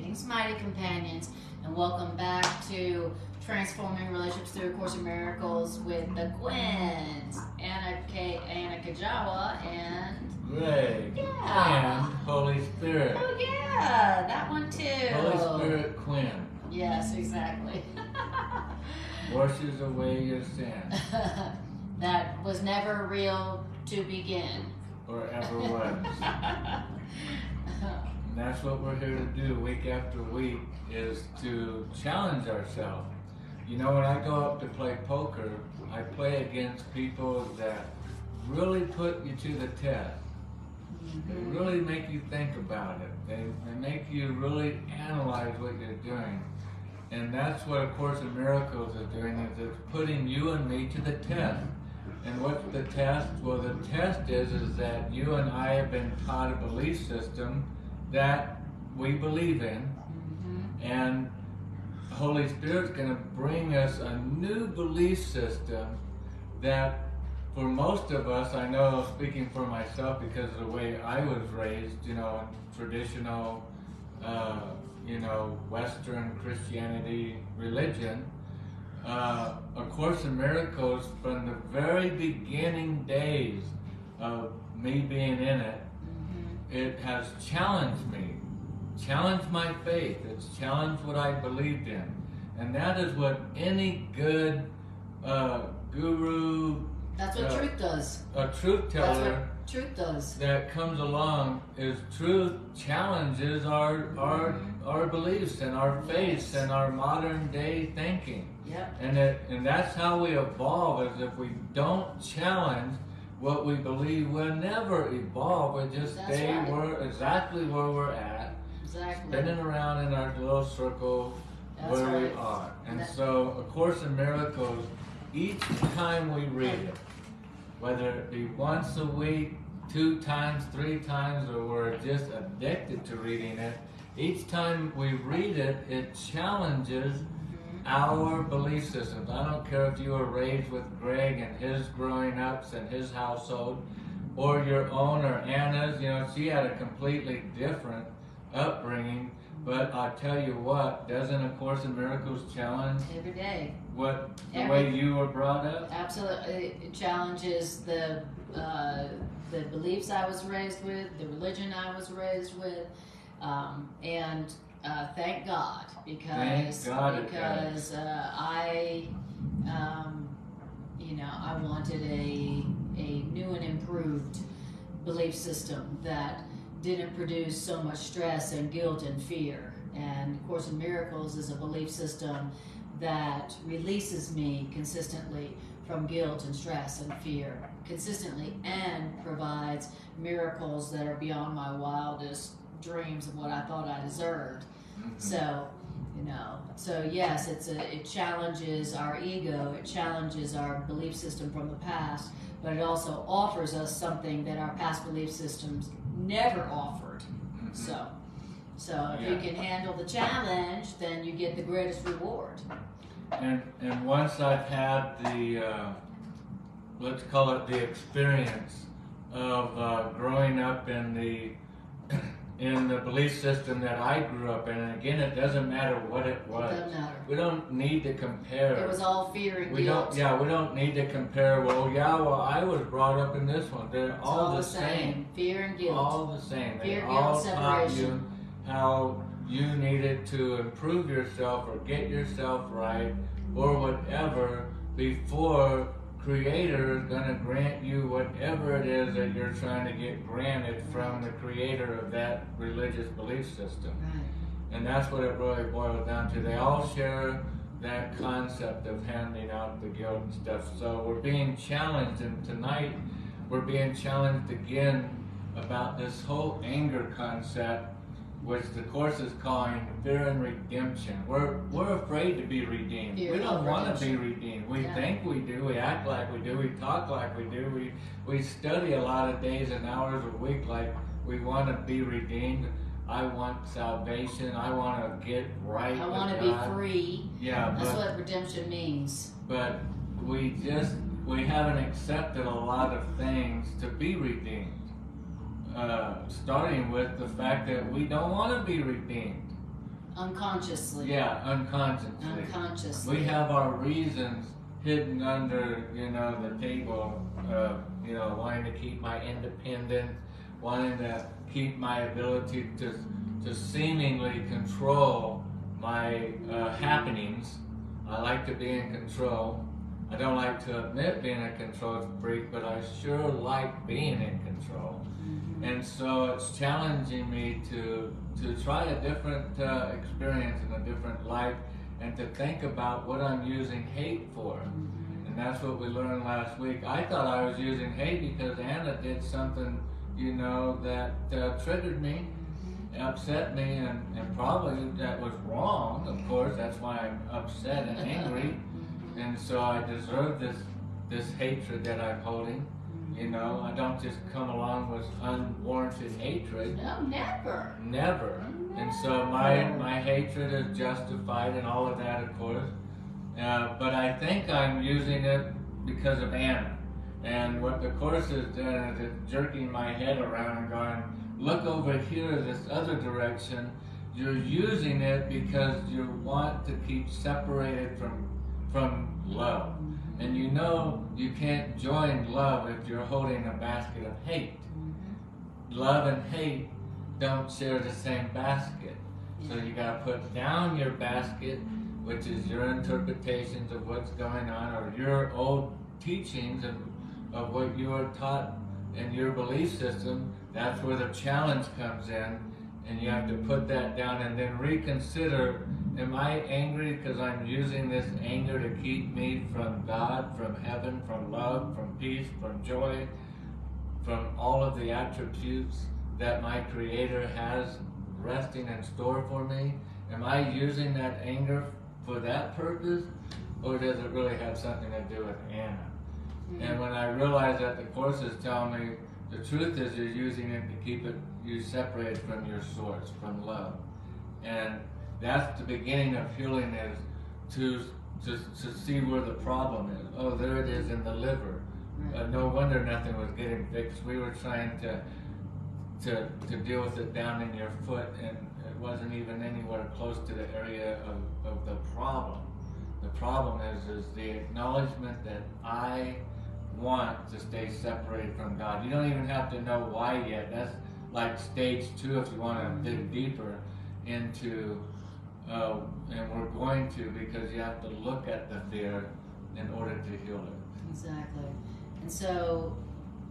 Greetings, mighty companions, and welcome back to Transforming Relationships Through A Course in Miracles with the Quinns, Anna Kajawa and Greg Yeah. and Holy Spirit. Oh yeah, that one too. Holy Spirit Quinn Yes, exactly. washes away your sin, That was never real to begin. or ever was. And that's what we're here to do week after week, is to challenge ourselves. You know, when I go up to play poker, I play against people that really put you to the test. They really make you think about it. They make you really analyze what you're doing. And that's what A Course in Miracles is doing, is it's putting you and me to the test. And what's the test? Well, the test is that you and I have been taught a belief system that we believe in, and Holy Spirit's going to bring us a new belief system that, for most of us, I know, speaking for myself because of the way I was raised, you know, in traditional, Western Christianity religion, A Course in Miracles, from the very beginning days of me being in it, it has challenged me, challenged my faith. It's challenged what I believed in. And that is what any good guru, That's what truth does. a truth teller, That's what truth does. that comes along, is truth challenges our beliefs and our faiths and our modern day thinking. Yep. And that's how we evolve, is if we don't challenge what we believe, we'll never evolve. We'll just That's stay right. exactly where we're at, Exactly. spinning around in our little circle That's where we right. are. And so A Course in Miracles, each time we read it, whether it be once a week, 2 times, 3 times, or we're just addicted to reading it, each time we read it, it challenges our belief systems. I don't care if you were raised with Greg and his growing ups and his household, or your own, or Anna's. You know, she had a completely different upbringing, but I tell you what, doesn't A Course in Miracles challenge Every day. the way you were brought up? Absolutely. It challenges the beliefs I was raised with, the religion I was raised with, and thank God, because I wanted a new and improved belief system that didn't produce so much stress and guilt and fear. And A Course in Miracles is a belief system that releases me consistently from guilt and stress and fear consistently, and provides miracles that are beyond my wildest dreams of what I thought I deserved. So, yes, it challenges our ego, it challenges our belief system from the past, but it also offers us something that our past belief systems never offered. So if you can handle the challenge, then you get the greatest reward. And once I've had the, let's call it the experience of growing up in the belief system that I grew up in, and again, it doesn't matter what it was. It doesn't matter. We don't need to compare. It was all fear and guilt. We don't need to compare. Well, I was brought up in this one. They're all the same. Fear and guilt. All the same. Fear, They guilt, all taught separation. you how you needed to improve yourself or get yourself right or whatever before Creator is going to grant you whatever it is that you're trying to get granted from the creator of that religious belief system. Right. And that's what it really boils down to. They all share that concept of handing out the guilt and stuff. So we're being challenged, and tonight we're being challenged again about this whole anger concept, which the Course is calling fear and redemption. We're afraid to be redeemed. Fear We don't of want to be redemption. redeemed. We Yeah. think we do. We act like we do. We talk like we do. We study a lot of days and hours a week like we want to be redeemed. I want salvation. I want to get right. I want to with be God. free. Yeah, That's what redemption means. but we haven't accepted a lot of things to be redeemed. Starting with the fact that we don't want to be redeemed. Unconsciously. Yeah, unconsciously. Unconsciously. We have our reasons hidden under, the table, wanting to keep my independence, wanting to keep my ability to seemingly control my happenings. I like to be in control. I don't like to admit being a control freak, but I sure like being in control. Mm-hmm. And so it's challenging me to try a different experience in a different life, and to think about what I'm using hate for. Mm-hmm. And that's what we learned last week. I thought I was using hate because Anna did something, that triggered me, upset me, and probably that was wrong, of course. That's why I'm upset and angry. And so I deserve this hatred that I'm holding. I don't just come along with unwarranted hatred. No, never. Never. And so my hatred is justified and all of that, of course. But I think I'm using it because of Anna. And what the Course is doing is it's jerking my head around and going, look over here, this other direction. You're using it because you want to keep separated from love. And you can't join love if you're holding a basket of hate. Love and hate don't share the same basket. So you gotta put down your basket, which is your interpretations of what's going on, or your old teachings of what you were taught in your belief system. That's where the challenge comes in, and you have to put that down and then reconsider, am I angry because I'm using this anger to keep me from God, from heaven, from love, from peace, from joy, from all of the attributes that my Creator has resting in store for me? Am I using that anger for that purpose, or does it really have something to do with Anna? And when I realized that the Course is telling me the truth is you're using it to keep you separated from your source, from love. And that's the beginning of healing, is to see where the problem is. Oh, there it is in the liver. No wonder nothing was getting fixed. We were trying to deal with it down in your foot, and it wasn't even anywhere close to the area of the problem. The problem is the acknowledgement that I want to stay separated from God. You don't even have to know why yet. That's like stage 2 if you want to dig deeper into, and we're going to, because you have to look at the fear in order to heal it. Exactly. And so,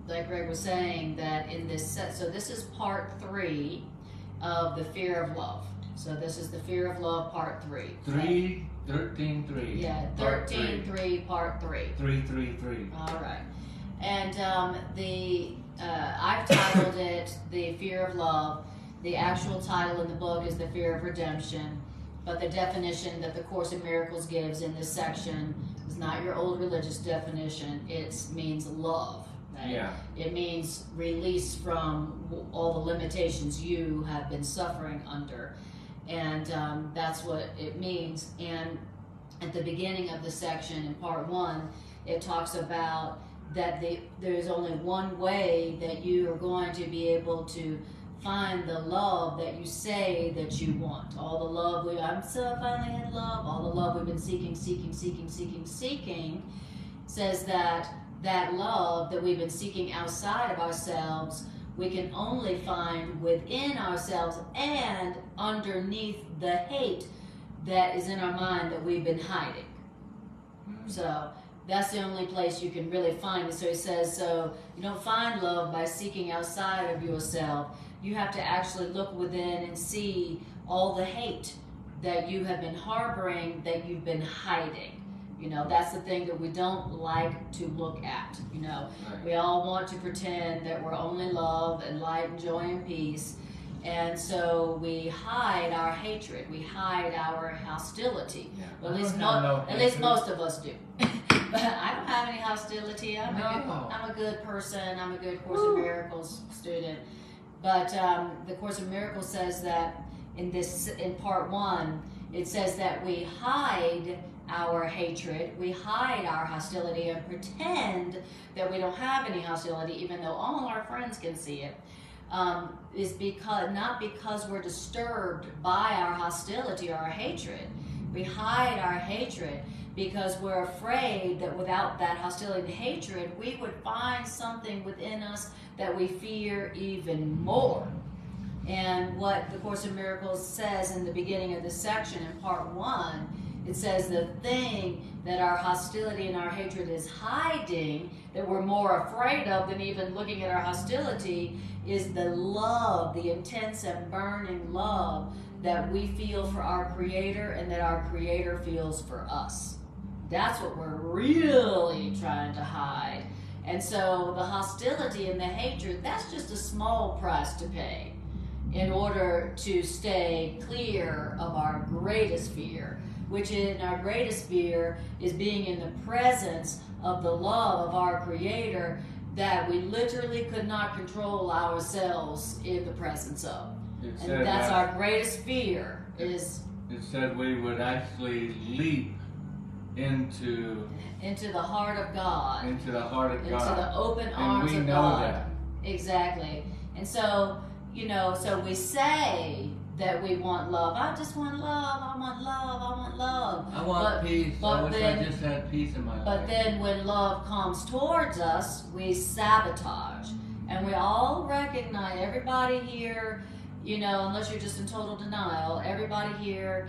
like Greg was saying, that in this set, so this is part 3 of the fear of love. So this is the fear of love, part 3. 13.3. Yeah, 13.3, part 3. 3.3.3. All right. And I've titled it The Fear of Love. The actual title in the book is The Fear of Redemption. But the definition that the Course in Miracles gives in this section is not your old religious definition. It means love. Right? Yeah. It means release from all the limitations you have been suffering under. And that's what it means. And at the beginning of the section in part 1, it talks about that there's only one way that you are going to be able to find the love that you say that you want. All the love I'm so finally in love. All the love we've been seeking, says that love that we've been seeking outside of ourselves, we can only find within ourselves and underneath the hate that is in our mind that we've been hiding. So that's the only place you can really find it. So he says, so you don't find love by seeking outside of yourself. You have to actually look within and see all the hate that you have been harboring, that you've been hiding. That's the thing that we don't like to look at. Right. We all want to pretend that we're only love and light and joy and peace. And so we hide our hatred. We hide our hostility. Yeah. Well, at least most of us do. But I don't have any hostility. I'm a good person. I'm a good Course in Miracles student. But the Course in Miracles says that in part 1, it says that we hide our hatred, we hide our hostility and pretend that we don't have any hostility, even though all our friends can see it. is because not because we're disturbed by our hostility or our hatred. We hide our hatred because we're afraid that without that hostility and hatred, we would find something within us that we fear even more. And what the Course in Miracles says in the beginning of this section in part 1, it says the thing that our hostility and our hatred is hiding, that we're more afraid of than even looking at our hostility, is the love, the intense and burning love that we feel for our Creator and that our Creator feels for us. That's what we're really trying to hide. And so the hostility and the hatred, that's just a small price to pay in order to stay clear of our greatest fear, which in our greatest fear is being in the presence of the love of our Creator that we literally could not control ourselves in the presence of. And that's our greatest fear. It said we would actually leap into the heart of God. Into the heart of God. Into the open arms of God. And we know that. Exactly. And so, so we say that we want love. I just want love. I want love. I want love. I want peace. I wish I just had peace in my life. But then when love comes towards us, we sabotage. And we all recognize, everybody here, unless you're just in total denial, everybody here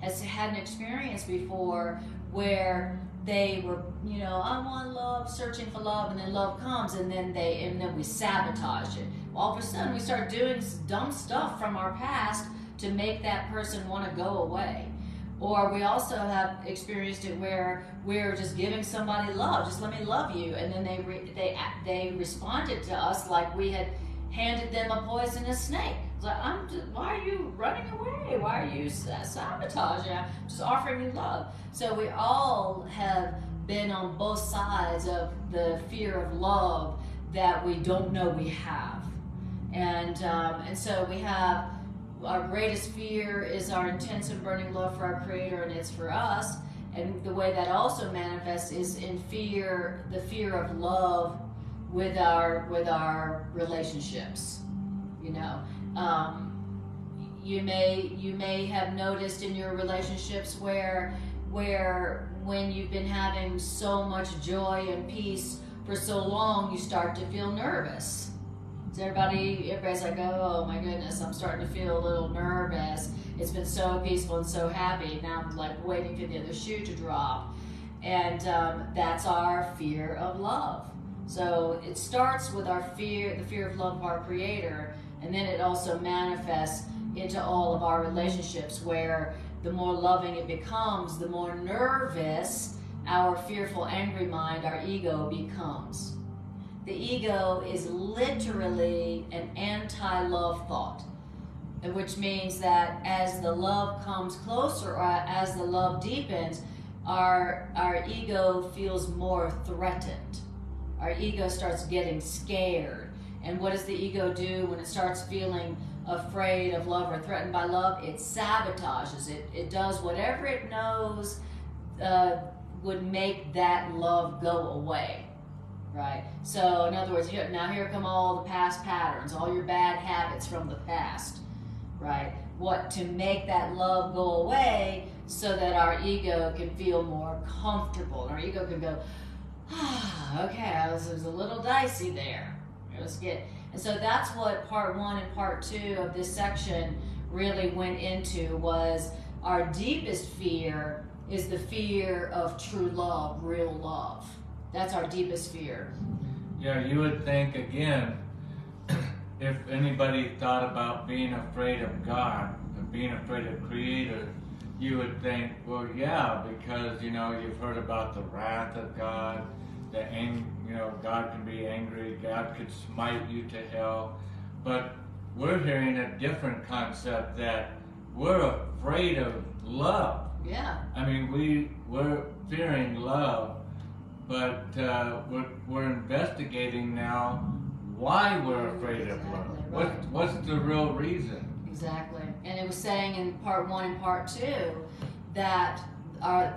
has had an experience before where they were, I want love, searching for love, and then love comes, and then we sabotage it. All of a sudden, we start doing dumb stuff from our past to make that person want to go away. Or we also have experienced it where we're just giving somebody love, just let me love you, and then they responded to us like we had handed them a poisonous snake. It's like, why are you running away? Why are you sabotaging? I'm just offering you love. So we all have been on both sides of the fear of love that we don't know we have. And so we have our greatest fear is our intense and burning love for our Creator, and it's for us. And the way that also manifests is in fear, the fear of love with our relationships. You may have noticed in your relationships where when you've been having so much joy and peace for so long, you start to feel nervous. So everybody's like, oh my goodness, I'm starting to feel a little nervous. It's been so peaceful and so happy. Now I'm like waiting for the other shoe to drop. And that's our fear of love. So it starts with the fear of love of our Creator, and then it also manifests into all of our relationships where the more loving it becomes, the more nervous our fearful, angry mind, our ego, becomes. The ego is literally an anti-love thought, which means that as the love comes closer or as the love deepens, our ego feels more threatened. Our ego starts getting scared. And what does the ego do when it starts feeling afraid of love or threatened by love? It sabotages it. It does whatever it knows would make that love go away, right? So in other words, here come all the past patterns, all your bad habits from the past, right? What to make that love go away so that our ego can feel more comfortable. And our ego can go, okay, it was a little dicey there. And so that's what part 1 and part 2 of this section really went into, was our deepest fear is the fear of true love, real love. That's our deepest fear. Yeah, you would think, again, if anybody thought about being afraid of God and being afraid of Creator, you would think, well, yeah, because, you've heard about the wrath of God, God can be angry, God could smite you to hell. But we're hearing a different concept, that we're afraid of love. Yeah. I mean, we're fearing love, but we're investigating now why we're afraid of love. Right. What's the real reason? Exactly. And it was saying in part 1 and part 2 that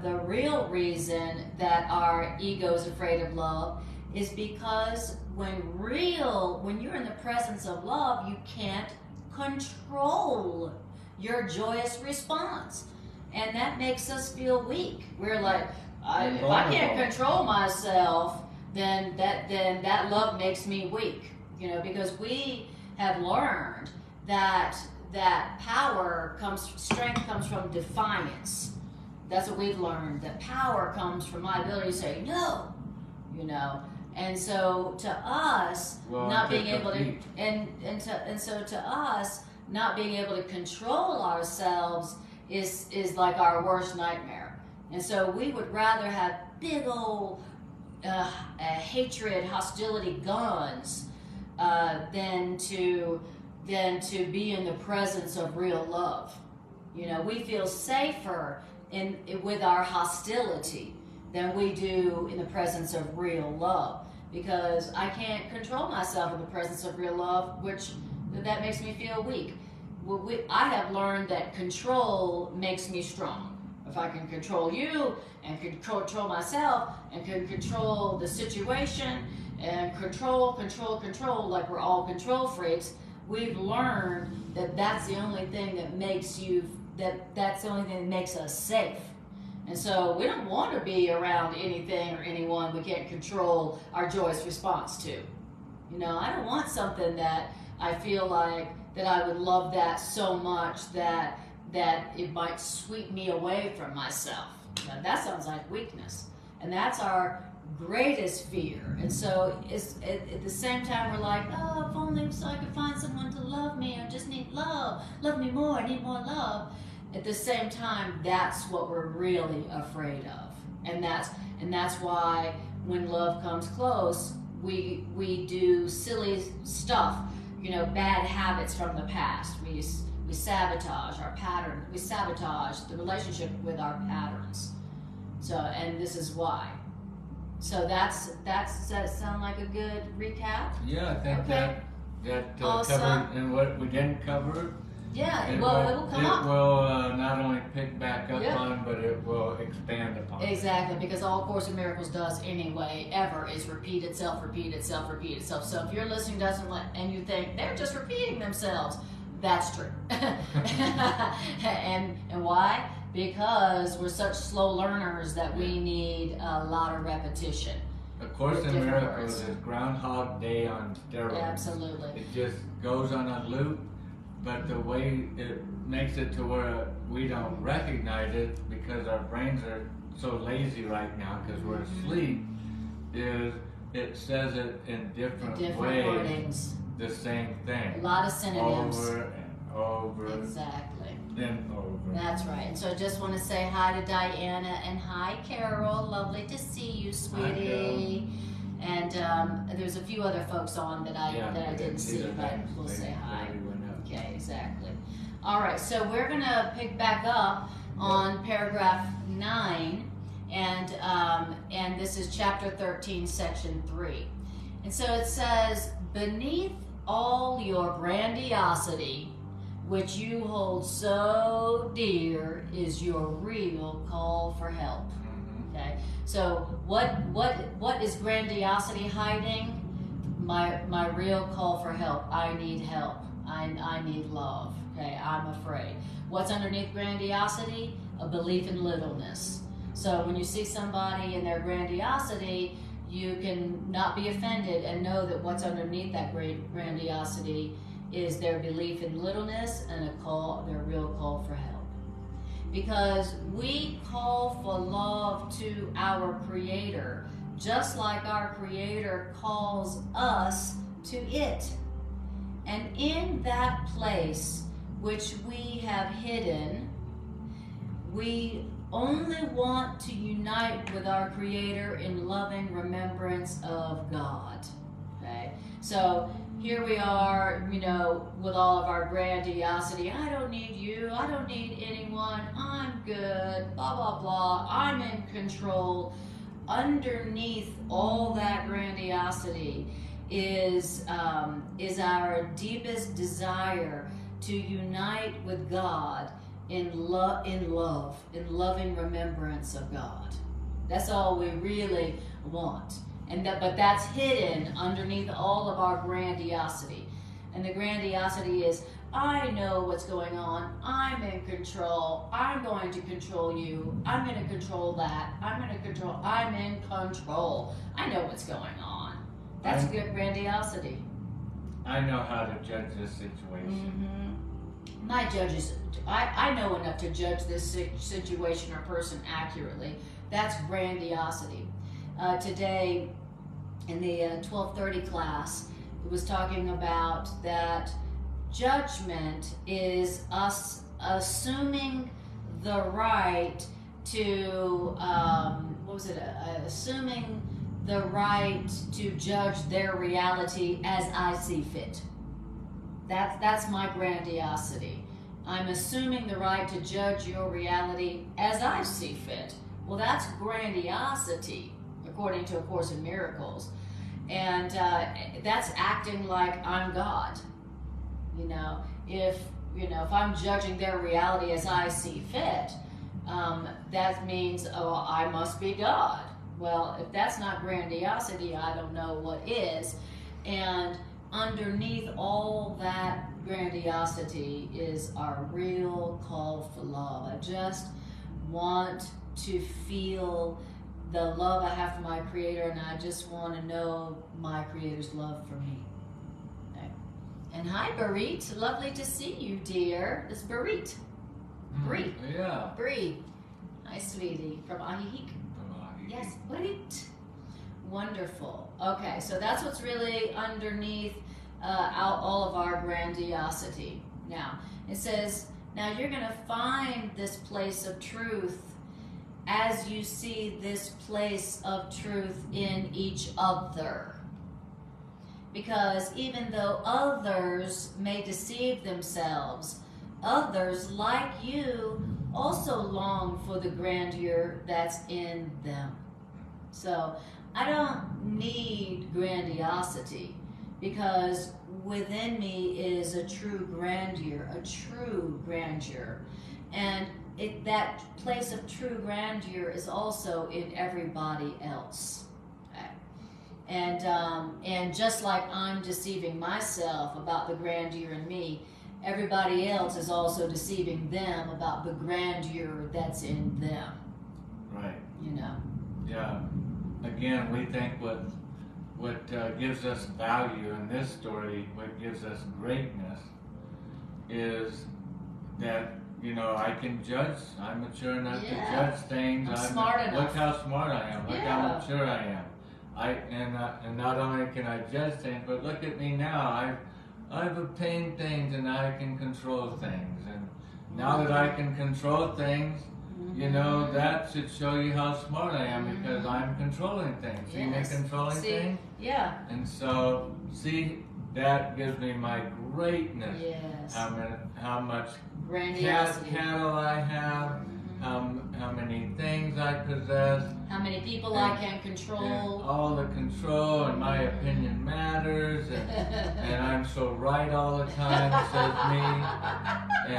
the real reason that our ego is afraid of love is because when you're in the presence of love, you can't control your joyous response. And that makes us feel weak. We're like, if I can't control myself, then that love makes me weak. You know, because we have learned that strength comes from defiance. That's what we've learned. That power comes from my ability to say no. You know, and so to us, not being able to, so to us, not being able to control ourselves is like our worst nightmare. And so we would rather have big old hatred, hostility guns than to be in the presence of real love. You know, we feel safer with our hostility than we do in the presence of real love, because I can't control myself in the presence of real love, which that makes me feel weak. I have learned that control makes me strong. If I can control you and can control myself and can control the situation and control, like we're all control freaks, we've learned that that's the only thing that makes that's the only thing that makes us safe. And so we don't want to be around anything or anyone we can't control our joyous response to. You know, I don't want something that I feel like that I would love that so much that it might sweep me away from myself. Now, that sounds like weakness. And that's our greatest fear. And so at the same time, we're like, oh, if only so I could find someone to love me. I just need love. Love me more. I need more love. At the same time, that's what we're really afraid of. And that's why when love comes close, we do silly stuff, you know, bad habits from the past. We sabotage our pattern. We sabotage the relationship with our patterns. So, and this is why. So does that sound like a good recap? Yeah, I think okay. that awesome. covered, and what we didn't cover. Yeah, it will come up. It will not only pick back up yeah. on, but it will expand upon. Exactly, because all Course in Miracles does anyway, ever, is repeat itself. So if you're listening and you think they're just repeating themselves, that's true. and why? Because we're such slow learners that we need a lot of repetition. A Course in Miracles is Groundhog Day on steroids. Absolutely. It just goes on a loop, but the way it makes it to where we don't recognize it because our brains are so lazy right now because we're asleep, is it says it in different ways. Wordings. The same thing. A lot of synonyms. Over and over. Exactly. And over. That's right. And so I just want to say hi to Diana and hi Carol. Lovely to see you, sweetie. And there's a few other folks on that I didn't see, but we'll say hi. Okay, exactly. All right, so we're going to pick back up on paragraph 9, and this is chapter 13, section 3. And so it says, beneath all your grandiosity, which you hold so dear, is your real call for help. Okay, so what is grandiosity hiding? My real call for help. I need help. I need love. Okay, I'm afraid. What's underneath grandiosity? A belief in littleness. So when you see somebody in their grandiosity, you can not be offended and know that what's underneath that grandiosity is their belief in littleness and their real call for help. Because we call for love to our Creator, just like our Creator calls us to it. And in that place which we have hidden, we only want to unite with our Creator in loving remembrance of God. Okay? So here we are, you know, with all of our grandiosity. I don't need you. I don't need anyone. I'm good. Blah, blah, blah. I'm in control. Underneath all that grandiosity is our deepest desire to unite with God in loving remembrance of God. That's all we really want. But that's hidden underneath all of our grandiosity. And the grandiosity is, I know what's going on. I'm in control. I'm going to control you. I'm going to control that. I'm in control. I know what's going on. That's good grandiosity. I know how to judge this situation. My judges, I know enough to judge this situation or person accurately. That's grandiosity. Today, in the 1230 class, it was talking about that judgment is us assuming the right to, assuming the right to judge their reality as I see fit. That's my grandiosity. I'm assuming the right to judge your reality as I see fit. Well, that's grandiosity, according to A Course in Miracles. And that's acting like I'm God. If I'm judging their reality as I see fit, that means, I must be God. Well, if that's not grandiosity, I don't know what is. And underneath all that grandiosity is our real call for love. I just want to feel the love I have for my Creator, and I just want to know my Creator's love for me. Okay. And hi, Barit. Lovely to see you, dear. It's Barit. Bree. Yeah. Bree. Hi, sweetie. From Ahihik. Yes, Barit. Wonderful. Okay, so that's what's really underneath all of our grandiosity. Now, it says, now you're going to find this place of truth as you see this place of truth in each other. Because even though others may deceive themselves, others like you also long for the grandeur that's in them. So I don't need grandiosity, because within me is a true grandeur, and that place of true grandeur is also in everybody else. Okay. And just like I'm deceiving myself about the grandeur in me, everybody else is also deceiving them about the grandeur that's in them. Right. Yeah. Again, we think what gives us value in this story, what gives us greatness, is that I can judge. I'm mature enough to judge things. I'm smart enough. Look how smart I am. Look how mature I am. And not only can I judge things, but look at me now. I've obtained things, and I can control things. And now that I can control things, that should show you how smart I am, because I'm controlling things. See me controlling things? Yeah. And so, that gives me my greatness. Yes. How much grandiosity. Cattle I have, how many things I possess. How many people I can control. And all the control, and my opinion matters, and I'm so right all the time, says me.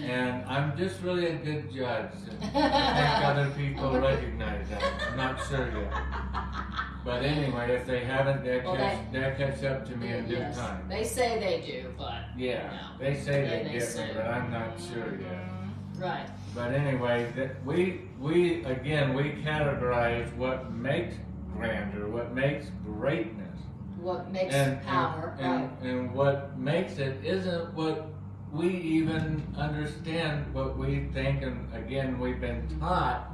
And I'm just really a good judge. And I think other people recognize that. I'm not sure yet. But anyway, if they haven't, they'll catch up to me in due time. They say they do, but they say they get me, but I'm not sure yet. Right. But anyway, we categorize what makes grandeur, what makes greatness, what makes power, and what makes it isn't what we even understand. What we think, and again, we've been taught,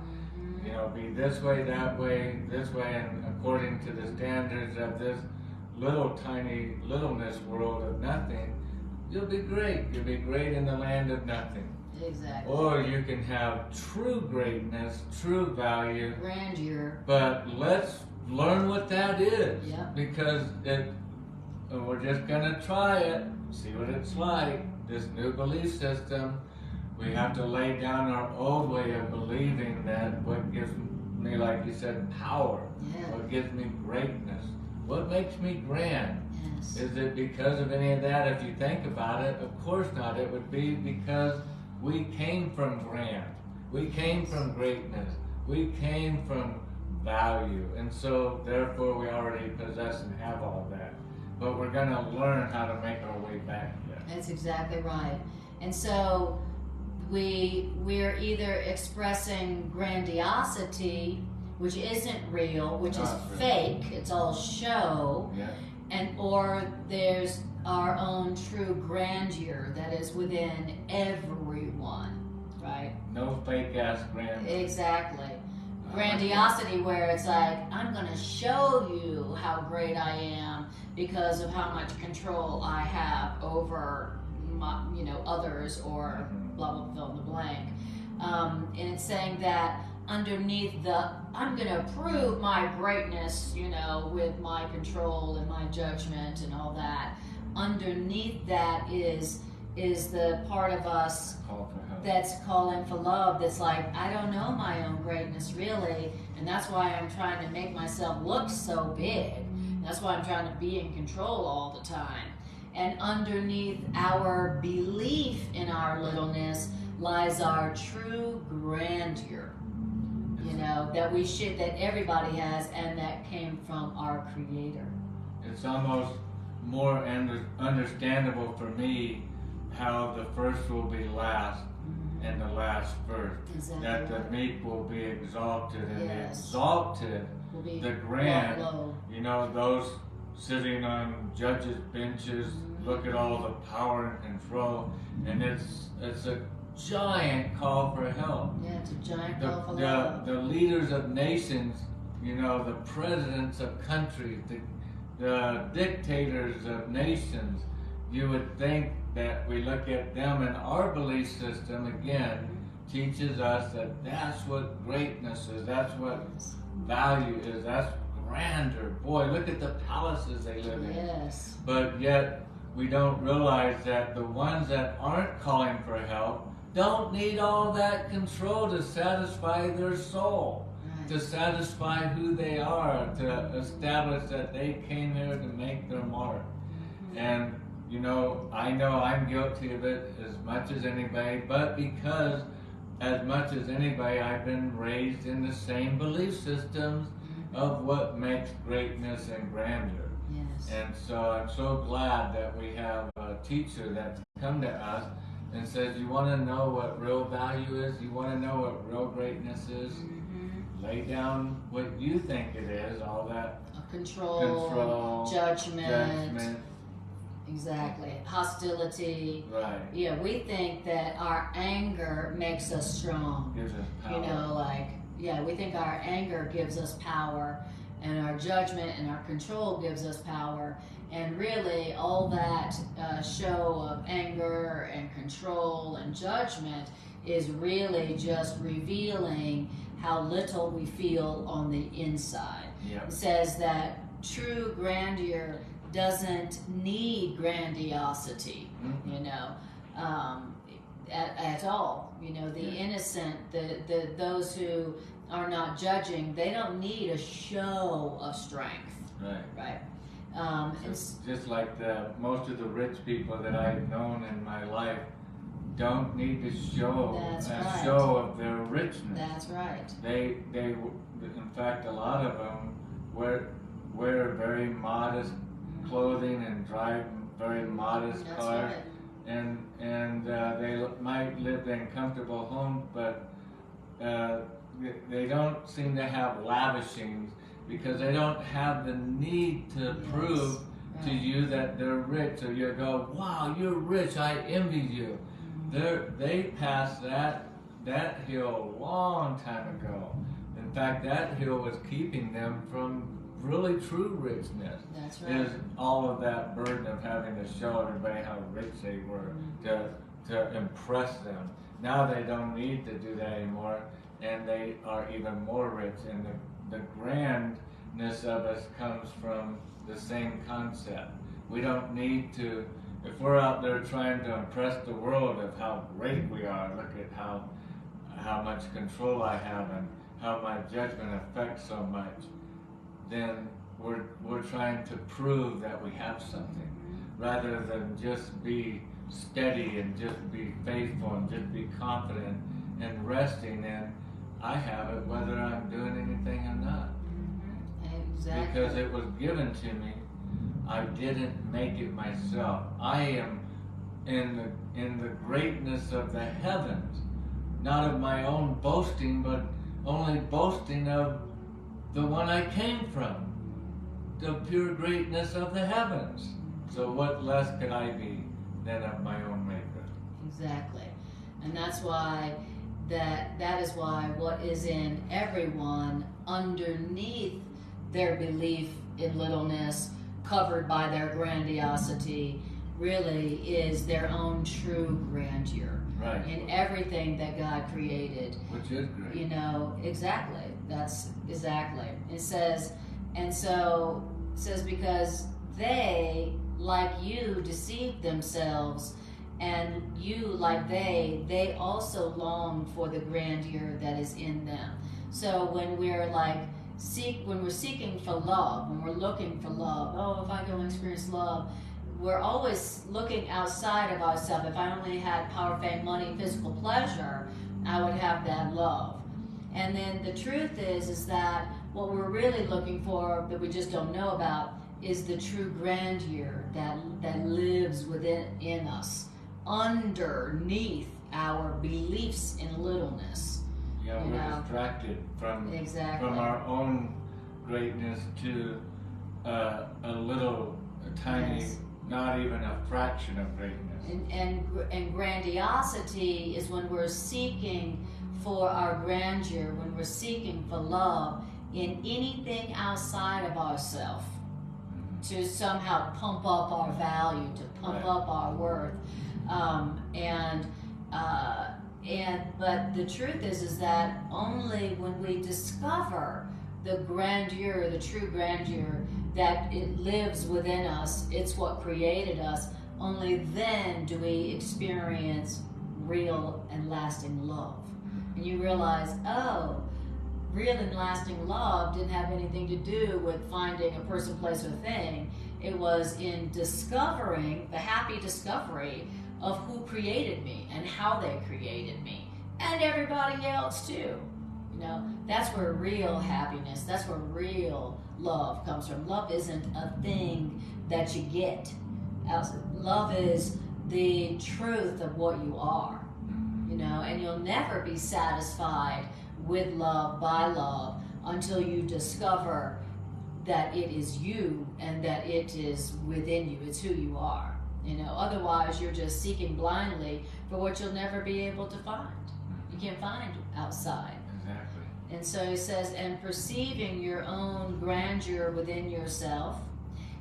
be this way, that way, this way, and according to the standards of this little tiny littleness world of nothing, you'll be great. You'll be great in the land of nothing. Exactly. Or you can have true greatness, true value, grandeur. But let's learn what that is. Yeah. Because we're just gonna try it, see what it's like. This new belief system, we have to lay down our old way of believing that what gives me, like you said, power. Yeah. What gives me greatness? What makes me grand? Yes. Is it because of any of that? If you think about it, of course not. It would be because we came from grand. We came from greatness. We came from value. And so therefore we already possess and have all that. But we're going to learn how to make our way back there. That's exactly right. And so we're either expressing grandiosity, which isn't real, which is fake, it's all show, or there's our own true grandeur that is within everyone, right? No fake ass grandeur. Exactly. Grandiosity where it's like, I'm going to show you how great I am because of how much control I have over my, others, or blah, blah, fill in the blank. And it's saying that underneath I'm going to prove my greatness, with my control and my judgment and all that. Underneath that is the part of us that's calling for love, that's like, I don't know my own greatness really, and that's why I'm trying to make myself look so big. That's why I'm trying to be in control all the time. And underneath our belief in our littleness lies our true grandeur, that everybody has, and that came from our Creator. It's almost more understandable for me how the first will be last and the last first. Exactly. That the meek will be exalted, and the Yes. exalted, Will be the grand, low. those sitting on judges' benches, look at all the power and control, and it's a giant call for help. Yeah, it's a giant call for love. The leaders of nations, the presidents of countries, the dictators of nations, you would think that we look at them, and our belief system, again, teaches us that that's what greatness is, that's what value is, that's grandeur. Boy, look at the palaces they live in. Yes. But yet, we don't realize that the ones that aren't calling for help don't need all that control to satisfy their soul, to satisfy who they are, to establish that they came here to make their mark. And, I know I'm guilty of it as much as anybody, but because as much as anybody, I've been raised in the same belief systems of what makes greatness and grandeur. Yes. And so I'm so glad that we have a teacher that's come to us and says, you want to know what real value is? You want to know what real greatness is? Lay down what you think it is, all that control, judgment. Exactly. Hostility. Right. Yeah, we think that our anger makes us strong. Gives us power. We think our anger gives us power, and our judgment and our control gives us power. And really, all that show of anger and control and judgment is really just revealing how little we feel on the inside. Yep. It says that true grandeur doesn't need grandiosity, at all. The innocent, those who are not judging, they don't need a show of strength. Right. It's just like most of the rich people that I've known in my life don't need to show show of their richness. That's right. They in fact, a lot of them wear very modest clothing and drive very modest cars. Right. And they might live in comfortable homes, but they don't seem to have lavishings because they don't have the need to prove to you that they're rich. So you go, wow, you're rich, I envy you. They passed that hill a long time ago. In fact, that hill was keeping them from really true richness. That's right. Is all of that burden of having to show everybody how rich they were to impress them. Now they don't need to do that anymore, and they are even more rich. And the grandness of us comes from the same concept. We don't need to, if we're out there trying to impress the world of how great we are, look at how much control I have and how my judgment affects so much, then we're trying to prove that we have something, rather than just be steady and just be faithful and just be confident and resting in I have it whether I'm doing anything or not. Exactly. Because it was given to me. I didn't make it myself. I am in the greatness of the heavens, not of my own boasting, but only boasting of the one I came from, the pure greatness of the heavens. So what less could I be than of my own maker? Exactly. And that's why that is why what is in everyone underneath their belief in littleness, covered by their grandiosity, really is their own true grandeur. Right. In everything that God created. Which is great. You know, exactly. That's exactly. It says, and so it says, because they, like you, deceived themselves, and you, like they also long for the grandeur that is in them. So when we're when we're seeking for love, when we're looking for love, oh, if I go and experience love, we're always looking outside of ourselves. If I only had power, fame, money, physical pleasure, I would have that love. And then the truth is that what we're really looking for, that we just don't know about, is the true grandeur that lives within us, underneath our beliefs in littleness. Yeah, we're distracted from our own greatness to a tiny, yes, not even a fraction of greatness. And grandiosity is when we're seeking for our grandeur, when we're seeking for love in anything outside of ourselves, to somehow pump up our value, to pump up our worth. But the truth is that only when we discover the grandeur, the true grandeur, that it lives within us, it's what created us, only then do we experience real and lasting love. And you realize, oh, real and lasting love didn't have anything to do with finding a person, place, or thing. It was in discovering, the happy discovery of who created me and how they created me, and everybody else too. You know, that's where real happiness, that's where real love comes from. Love isn't a thing that you get. Love is the truth of what you are, you know, and you'll never be satisfied with love, by love, until you discover that it is you and that it is within you. It's who you are. You know, otherwise you're just seeking blindly for what you'll never be able to find. You can't find outside. Exactly. And so he says, and perceiving your own grandeur within yourself,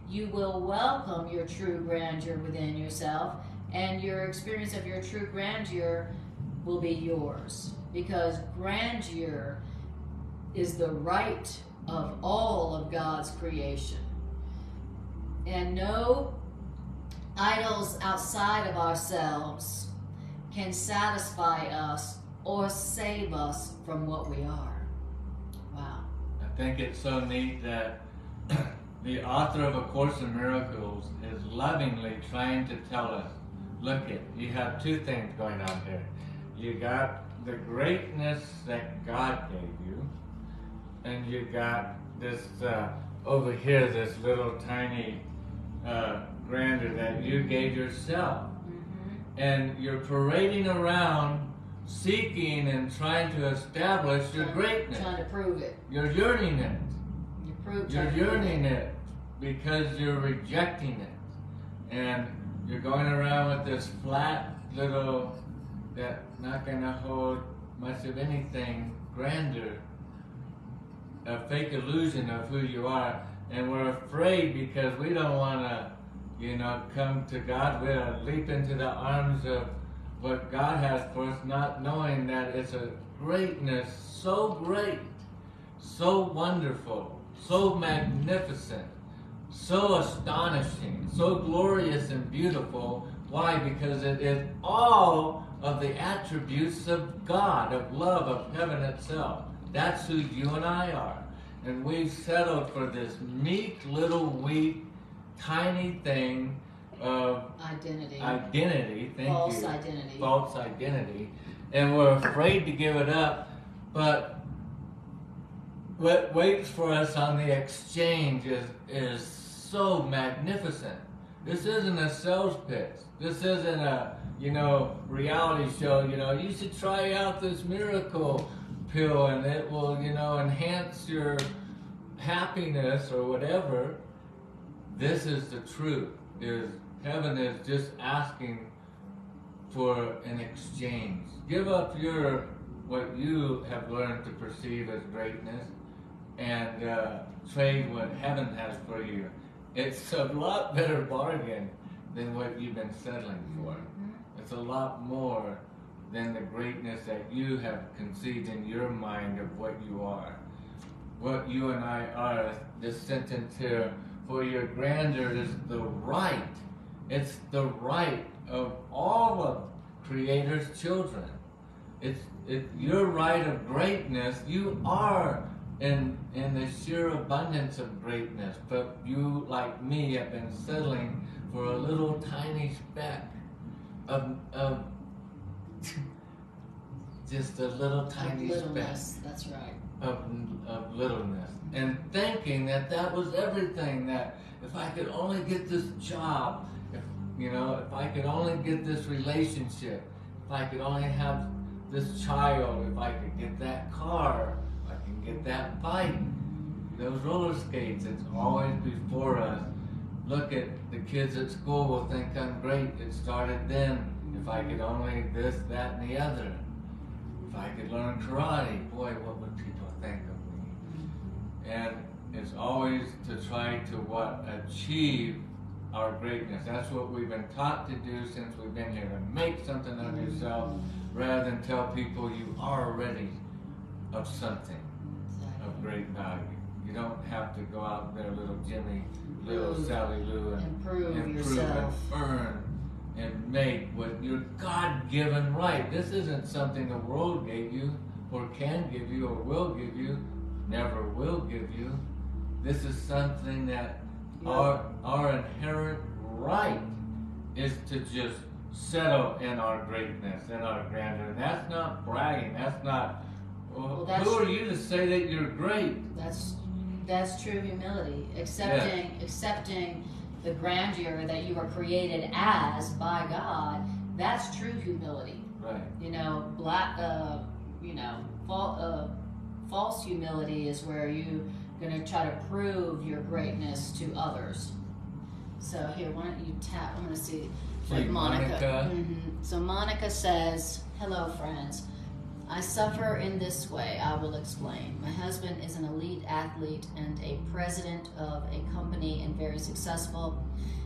you will welcome your true grandeur within yourself, and your experience of your true grandeur will be yours. Because grandeur is the right of all of God's creation. And no idols outside of ourselves can satisfy us or save us from what we are. Wow. I think it's so neat that the author of A Course in Miracles is lovingly trying to tell us, look, you have two things going on here. You got the greatness that God gave you, and you got this over here, this little tiny grandeur that you gave yourself. And you're parading around seeking and trying to establish your greatness. Trying to prove it. You're yearning it. You're yearning it because you're rejecting it. And you're going around with this flat little, that not going to hold much of anything, grandeur, a fake illusion of who you are. And we're afraid because we don't want to, come to God. We'll leap into the arms of what God has for us, not knowing that it's a greatness so great, so wonderful, so magnificent, so astonishing, so glorious and beautiful. Why? Because it is all of the attributes of God, of love, of heaven itself. That's who you and I are. And we've settled for this meek, little, weak, tiny thing of identity. Thank False you. identity. False identity. And we're afraid to give it up But what waits for us on the exchange is so magnificent. This isn't a sales pitch. This isn't a, reality show. You should try out this miracle pill and it will, enhance your happiness or whatever. This is the truth. Heaven is just asking for an exchange. Give up what you have learned to perceive as greatness and trade what heaven has for you. It's a lot better bargain than what you've been settling for. It's a lot more than the greatness that you have conceived in your mind of what you are. What you and I are, this sentence here, for your grandeur is the right. It's the right of all of Creator's children. It's your right of greatness. You are in the sheer abundance of greatness, but you, like me, have been settling for a little tiny speck of just a little tiny speck. That's right. Of littleness, and thinking that was everything. That if I could only get this job, if I could only get this relationship, if I could only have this child, if I could get that car, if I can get that bike, those roller skates, it's always before us. Look at the kids at school will think I'm great. It started then. If I could only this, that, and the other. If I could learn karate, boy, what would people think of me? And it's always to try to achieve our greatness. That's what we've been taught to do since we've been here, to make something of yourself rather than tell people you are already of something of great value. You don't have to go out there, little Jimmy, little Sally Lou, and improve yourself. And earn and make what your God-given right. This isn't something the world gave you, or can give you, or will give you, never will give you. This is something that our inherent right is to just settle in our greatness, in our grandeur. And that's not bragging. That's not, who are you to say that you're great? That's true humility. Accepting the grandeur that you were created as by God. That's true humility. Right. False humility is where you're going to try to prove your greatness to others. So here, why don't you tap? I'm going to see what Monica. So Monica says, "Hello, friends. I suffer in this way. I will explain. My husband is an elite athlete and a president of a company and very successful,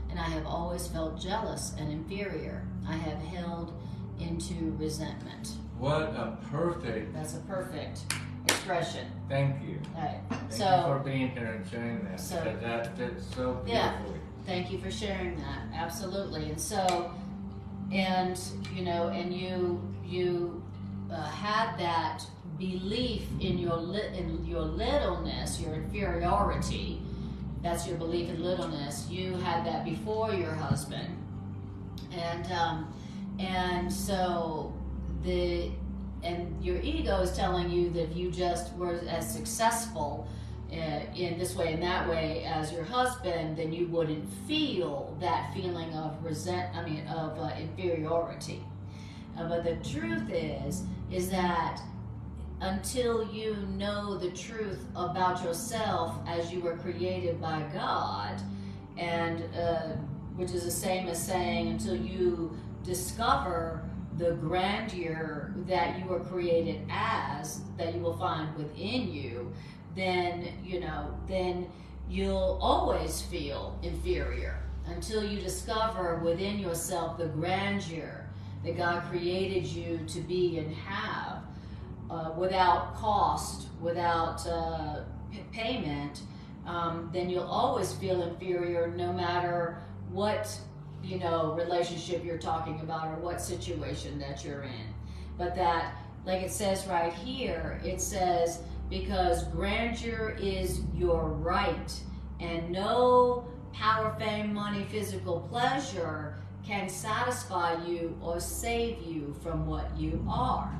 and I have always felt jealous and inferior. I have held into resentment." That's a perfect expression. Thank you. Right. Thank you for being here and sharing that, because that fits so beautifully. Yeah, thank you for sharing that. Absolutely. And you had that belief in your littleness, your inferiority. That's your belief in littleness. You had that before your husband, and so your ego is telling you that if you just were as successful in this way and that way as your husband, then you wouldn't feel that feeling of inferiority. But the truth is that until you know the truth about yourself as you were created by God, and which is the same as saying until you discover the grandeur that you were created as, that you will find within you, then you'll always feel inferior until you discover within yourself the grandeur that God created you to be and have, without cost, without payment. Then you'll always feel inferior no matter what relationship you're talking about or what situation that you're in. But that, like it says right here, it says, because grandeur is your right, and no power, fame, money, physical pleasure can satisfy you or save you from what you are.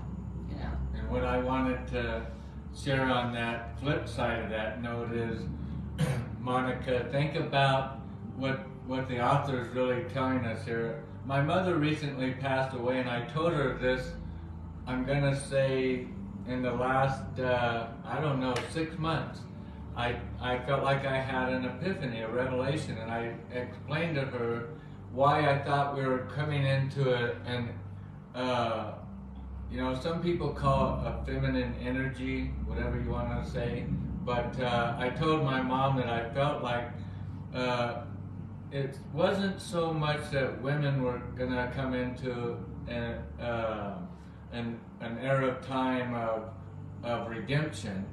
And what I wanted to share on that flip side of that note is, Monica, think about what the author is really telling us here. My mother recently passed away, and I told her this, I'm going to say, in the last, 6 months. I felt like I had an epiphany, a revelation, and I explained to her why I thought we were coming into some people call it a feminine energy, whatever you want to say, but I told my mom that I felt like it wasn't so much that women were going to come into an era of time of redemption.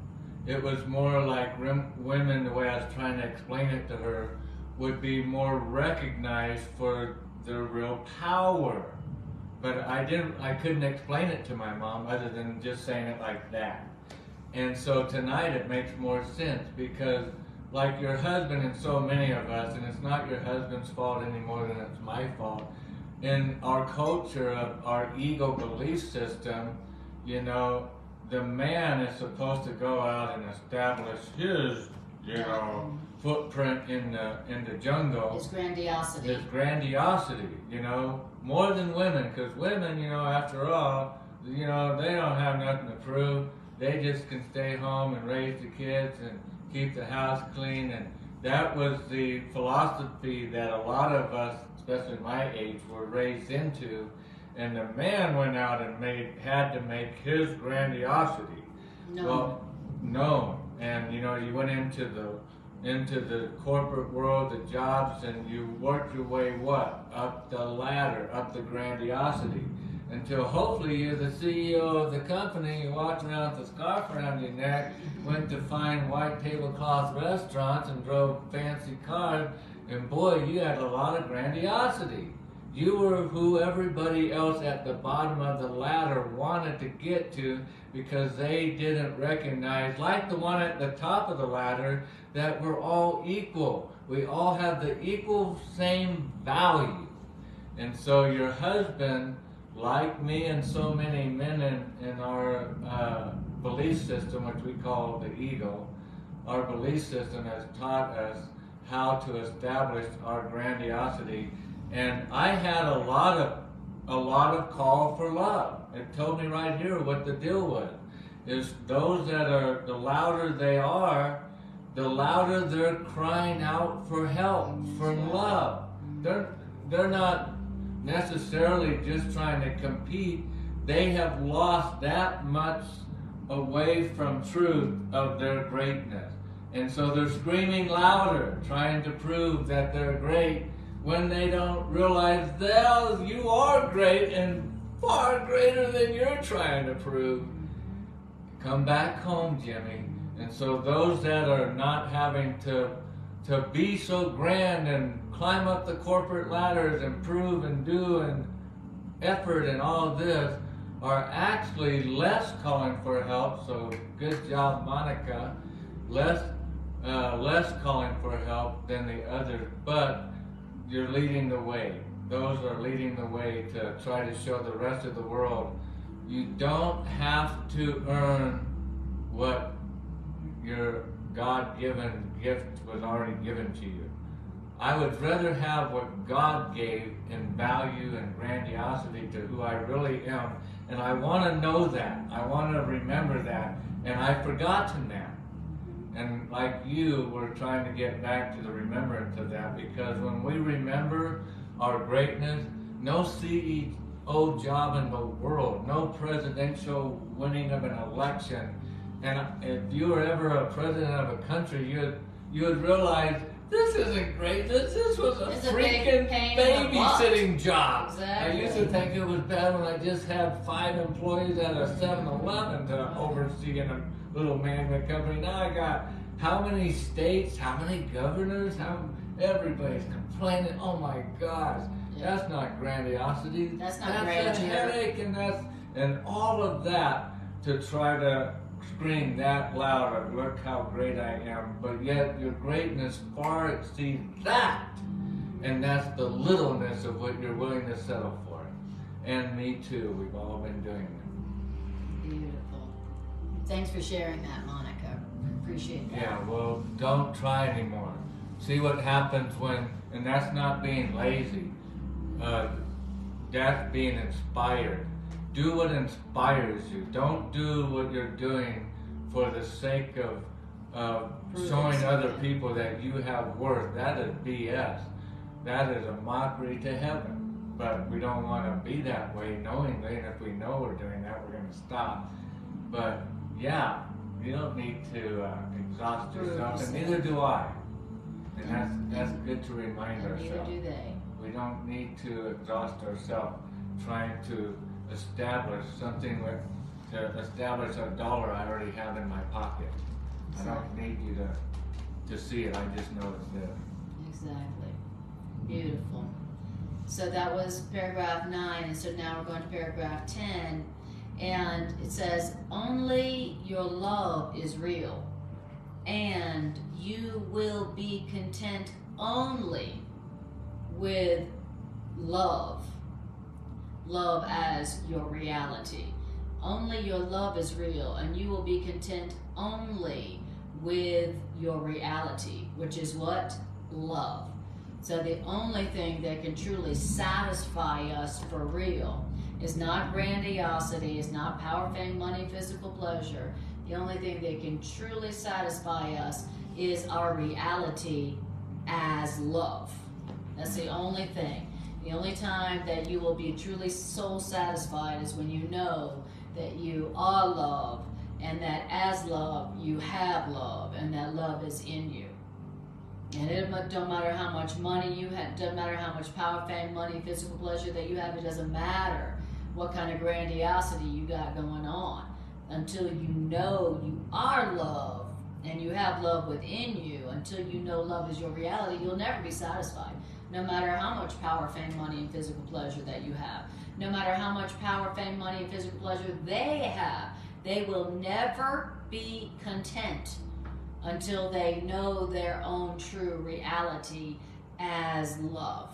It was more like women, the way I was trying to explain it to her, would be more recognized for their real power. But I couldn't explain it to my mom other than just saying it like that. And so tonight it makes more sense, because like your husband and so many of us, and it's not your husband's fault any more than it's my fault, in our culture of our ego belief system, the man is supposed to go out and establish his, footprint in the jungle. His grandiosity. His grandiosity, more than women, because women, after all, they don't have nothing to prove. They just can stay home and raise the kids and keep the house clean. And that was the philosophy that a lot of us, especially my age, were raised into. And the man went out and had to make his grandiosity known. And you went into the corporate world, the jobs, and you worked your way up the ladder, up the grandiosity, until hopefully you're the CEO of the company. You walked around with a scarf around your neck, went to fine white tablecloth restaurants, and drove fancy cars. And boy, you had a lot of grandiosity. You were who everybody else at the bottom of the ladder wanted to get to, because they didn't recognize, like the one at the top of the ladder, that we're all equal. We all have the equal same value. And so your husband, like me and so many men in our belief system, which we call the ego, our belief system has taught us how to establish our grandiosity. And I had a lot of call for love. It told me right here what the deal was. Is those that are, the louder they are, the louder they're crying out for help, for love. They're not necessarily just trying to compete. They have lost that much away from truth of their greatness. And so they're screaming louder, trying to prove that they're great, when they don't realize that you are great and far greater than you're trying to prove. Come back home, Jimmy. And so those that are not having to be so grand and climb up the corporate ladders and prove and do and effort and all of this are actually less calling for help. So good job, Monica. Less calling for help than the others, but you're leading the way. Those are leading the way to try to show the rest of the world you don't have to earn what your God-given gift was already given to you. I would rather have what God gave in value and grandiosity to who I really am, and I want to know that. I want to remember that, and I've forgotten that. And like you, we're trying to get back to the remembrance of that, because when we remember our greatness, no CEO job in the world, no presidential winning of an election, and if you were ever a president of a country, you would realize this isn't greatness. This was a freaking babysitting job. Exactly. I used to think it was bad when I just had 5 employees at a 7-Eleven to oversee in a little management company. Now I got how many states, how many governors, everybody's complaining. Oh my gosh, that's not grandiosity. That's not That's a grandeur. headache, and all of that to try to scream that loud of look how great I am, but yet your greatness far exceeds that, and that's the littleness of what you're willing to settle for. And me too. We've all been doing it. Beautiful. Thanks for sharing that, Monica. Appreciate that. Yeah, well, don't try anymore. See what happens when, and that's not being lazy. That's being inspired. Do what inspires you. Don't do what you're doing for the sake of showing other people that you have worth. That is BS. That is a mockery to heaven. But we don't want to be that way knowingly, and if we know we're doing that, we're going to stop. But yeah, you don't need to exhaust yourself, and neither do I. And that's good to remind ourselves. Neither do they. We don't need to exhaust ourselves trying to establish something to establish a dollar I already have in my pocket. Exactly. I don't need you to see it. I just know it's there. Exactly. Beautiful. So that was paragraph 9, and so now we're going to paragraph 10, and it says, only your love is real, and you will be content only with love. Love as your reality. Only your love is real, and you will be content only with your reality, which is what? Love. So the only thing that can truly satisfy us for real is not grandiosity, is not power, fame, money, physical pleasure. The only thing that can truly satisfy us is our reality as love. That's the only thing. The only time that you will be truly soul satisfied is when you know that you are love, and that as love you have love, and that love is in you. And it don't matter how much money you have, doesn't matter how much power, fame, money, physical pleasure that you have, it doesn't matter what kind of grandiosity you got going on. Until you know you are love and you have love within you, until you know love is your reality, you'll never be satisfied. No matter how much power, fame, money, and physical pleasure that you have. No matter how much power, fame, money, and physical pleasure they have, they will never be content until they know their own true reality as love.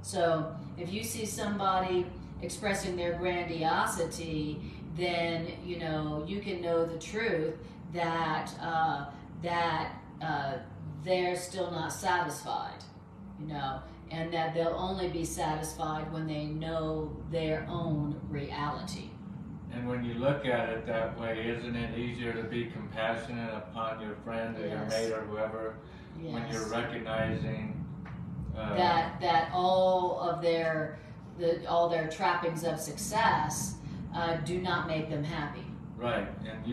So if you see somebody expressing their grandiosity, then you know you can know the truth that they're still not satisfied, you know, and that they'll only be satisfied when they know their own reality. And when you look at it that way, isn't it easier to be compassionate upon your friend or your mate or whoever, when you're recognizing that all their trappings of success do not make them happy. Right, and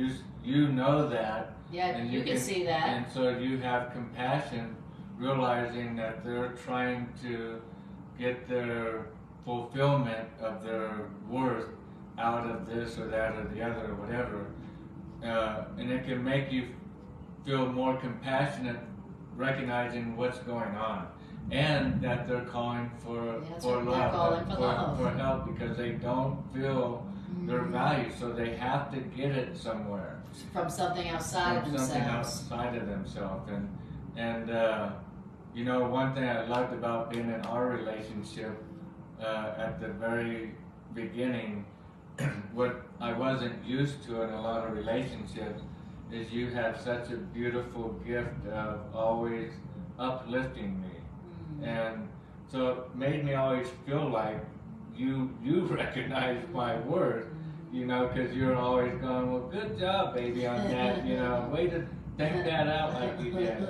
you know that. Yeah, and you can see that. And so you have compassion, realizing that they're trying to get their fulfillment of their worth out of this or that or the other or whatever, and it can make you feel more compassionate, recognizing what's going on, and that they're calling for love, for help, because they don't feel their value, so they have to get it somewhere from something outside of themselves. Something outside of themselves, and you know, one thing I loved about being in our relationship at the very beginning. What I wasn't used to in a lot of relationships is you have such a beautiful gift of always uplifting me. And so it made me always feel like you recognize my worth, you know, because you're always going, well, good job, baby, on that, you know, way to think that out like you did.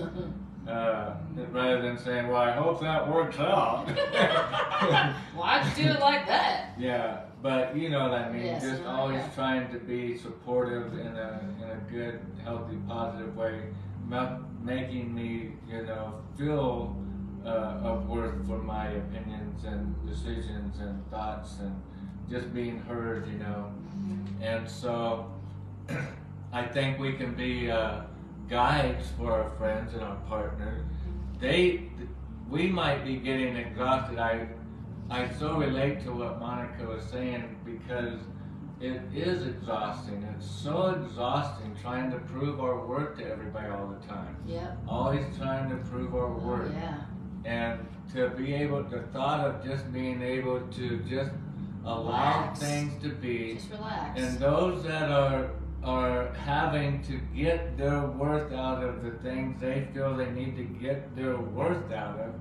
Rather than saying, well, I hope that works out. Why'd you do it like that? Yeah. But you know what I mean, yes, just always trying to be supportive in a good, healthy, positive way, making me, you know, feel of worth for my opinions and decisions and thoughts, and just being heard, you know. And so I think we can be guides for our friends and our partners. We might be getting exhausted. I so relate to what Monica was saying, because it is exhausting. It's so exhausting trying to prove our worth to everybody all the time. Yep. Always trying to prove our worth. Yeah. And to be able, the thought of just being able to just allow things to be. Just relax. And those that are are having to get their worth out of the things they feel they need to get their worth out of,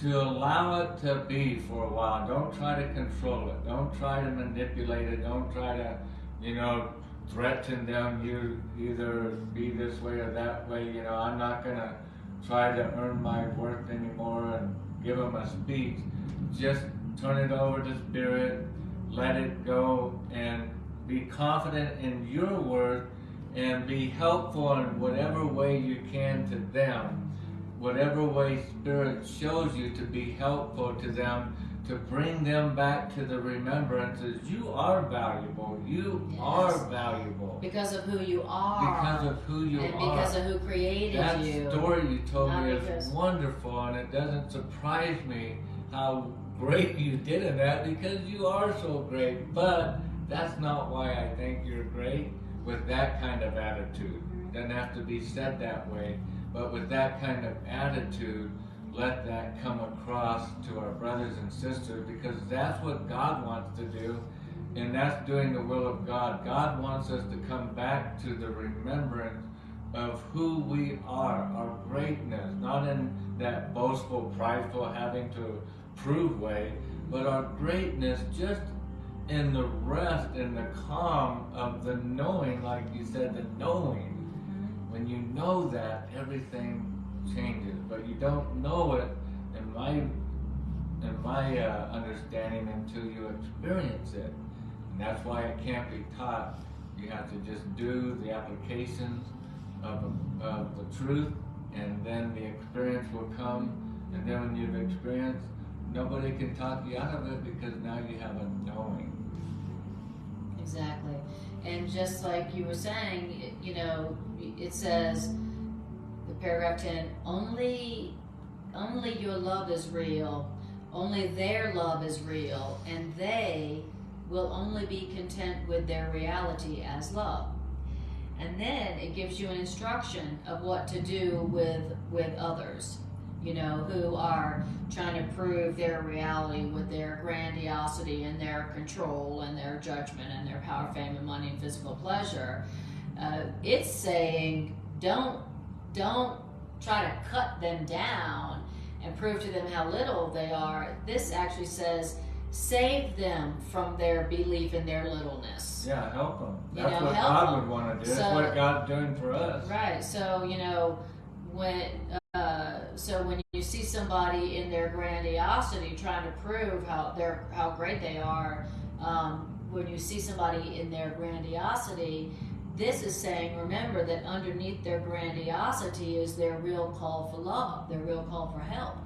to allow it to be for a while. Don't try to control it. Don't try to manipulate it. Don't try to, threaten them. You either be this way or that way. I'm not going to try to earn my worth anymore and give them a speech. Just turn it over to Spirit, let it go, and be confident in your worth, and be helpful in whatever way you can to them, whatever way Spirit shows you to be helpful to them, to bring them back to the remembrances. You are valuable. You are valuable. Because of who you are. Because of who you and are. Because of who created you. That story you told me is wonderful, and it doesn't surprise me how great you did in that, because you are so great. But that's not why I think you're great, with that kind of attitude. Doesn't have to be said that way, but with that kind of attitude, let that come across to our brothers and sisters, because that's what God wants to do, and that's doing the will of God. God wants us to come back to the remembrance of who we are, our greatness, not in that boastful, prideful, having to prove way, but our greatness just in the rest, in the calm of the knowing, like you said, the knowing. When you know that, everything changes, but you don't know it, in my understanding, until you experience it. And that's why it can't be taught. You have to just do the applications of the truth, and then the experience will come. And then when you've experienced, nobody can talk you out of it, because now you have a knowing. Exactly. And just like you were saying, it says, the paragraph 10, only your love is real, only their love is real, and they will only be content with their reality as love. And then it gives you an instruction of what to do with others, who are trying to prove their reality with their grandiosity and their control and their judgment and their power, fame, and money and physical pleasure. It's saying, don't try to cut them down and prove to them how little they are. This actually says, save them from their belief in their littleness. Yeah, help them. That's what God would want to do. That's what God's doing for us. Right. So, when you see somebody in their grandiosity trying to prove how great they are, when you see somebody in their grandiosity, this is saying, remember that underneath their grandiosity is their real call for love, their real call for help.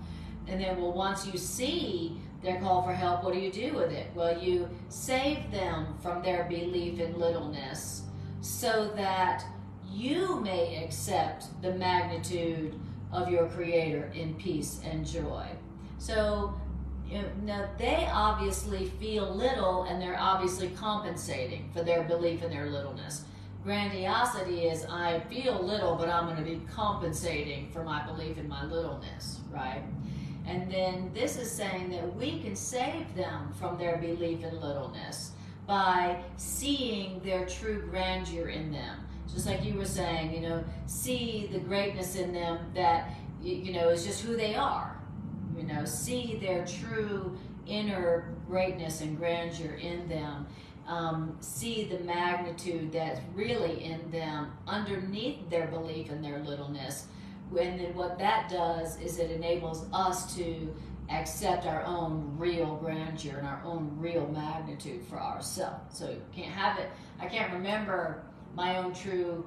And then, once you see their call for help, what do you do with it? Well, you save them from their belief in littleness, so that you may accept the magnitude of your Creator in peace and joy. So, now they obviously feel little, and they're obviously compensating for their belief in their littleness. Grandiosity is, I feel little, but I'm going to be compensating for my belief in my littleness, right? And then this is saying that we can save them from their belief in littleness by seeing their true grandeur in them. Just like you were saying, see the greatness in them that, is just who they are. See their true inner greatness and grandeur in them. See the magnitude that's really in them underneath their belief in their littleness. And then what that does is it enables us to accept our own real grandeur and our own real magnitude for ourselves. So you can't have it. I can't remember my own true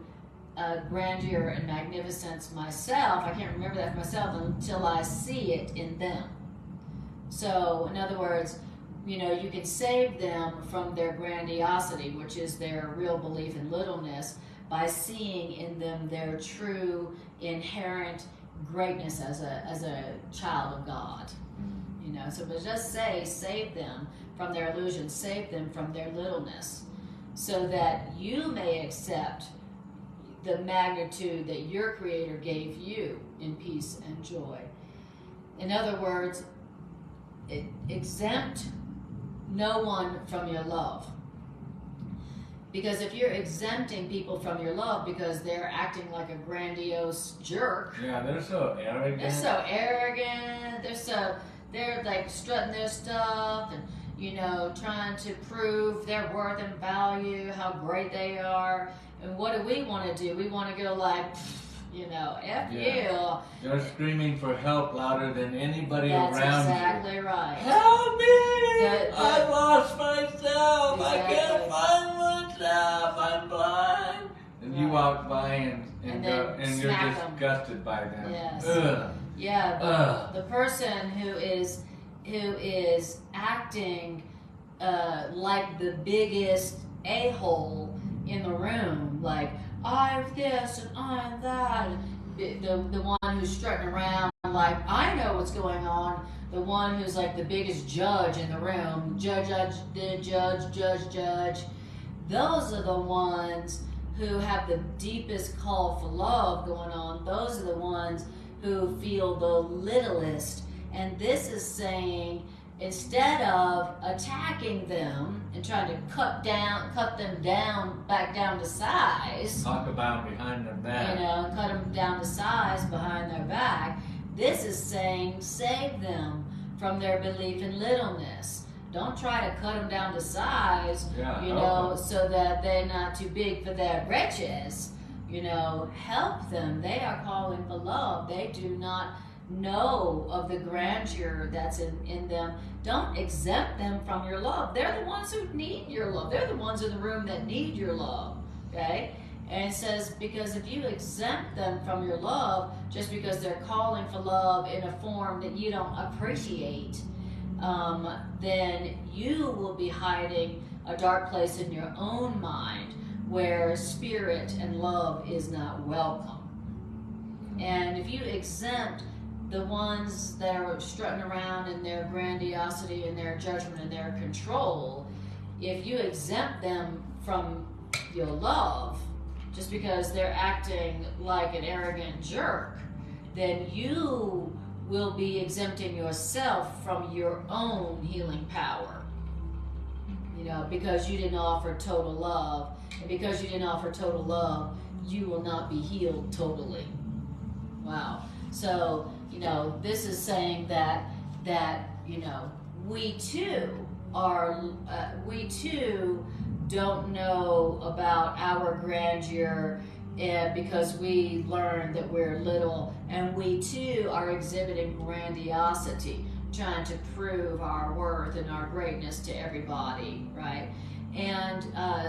grandeur and magnificence myself. I can't remember that for myself until I see it in them. So, in other words, you can save them from their grandiosity, which is their real belief in littleness, by seeing in them their true inherent greatness as a child of God. So but just say, save them from their illusion, save them from their littleness, so that you may accept the magnitude that your Creator gave you in peace and joy. In other words, exempt no one from your love. Because if you're exempting people from your love because they're acting like a grandiose jerk. Yeah, they're so arrogant. They're like strutting their stuff and, you know, trying to prove their worth and value, how great they are. And what do we want to do? We want to go like, you know, F you. You're screaming for help louder than anybody around you. That's exactly right. Help me! I lost myself. Exactly. I can't find myself. I'm blind. And you walk by and you're disgusted by them. Yes. Ugh. Yeah, but the person who is acting like the biggest a-hole in the room, like I'm this and I'm that, the one who's strutting around like I know what's going on, the one who's like the biggest judge in the room, judge. Those are the ones who have the deepest call for love going on. Those are the ones who feel the littlest. And this is saying, instead of attacking them and trying to cut them down, back down to size. Talk about behind their back. You know, cut them down to size behind their back. This is saying, save them from their belief in littleness. Don't try to cut them down to size, you know, so that they're not too big for their britches. You know, help them. They are calling for love. They do not know of the grandeur that's in them. Don't exempt them from your love. They're the ones who need your love. They're the ones in the room that need your love, okay? And it says, because if you exempt them from your love, just because they're calling for love in a form that you don't appreciate, then you will be hiding a dark place in your own mind where spirit and love is not welcome. And if you exempt the ones that are strutting around in their grandiosity and their judgment and their control, if you exempt them from your love just because they're acting like an arrogant jerk, then you will be exempting yourself from your own healing power. You know, because you didn't offer total love. And because you didn't offer total love, you will not be healed totally. Wow. So, you know, this is saying that you know, we too don't know about our grandeur because we learned that we're little, and we too are exhibiting grandiosity, trying to prove our worth and our greatness to everybody, right? And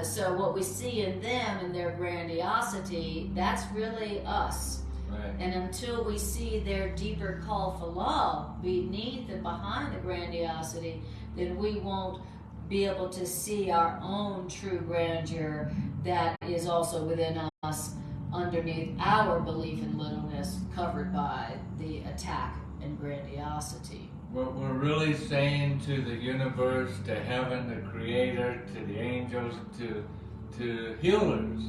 so what we see in them and their grandiosity, that's really us. Right. And until we see their deeper call for love beneath and behind the grandiosity, then we won't be able to see our own true grandeur that is also within us underneath our belief in littleness, covered by the attack and grandiosity. What we're really saying to the universe, to heaven, the creator, to the angels, to healers,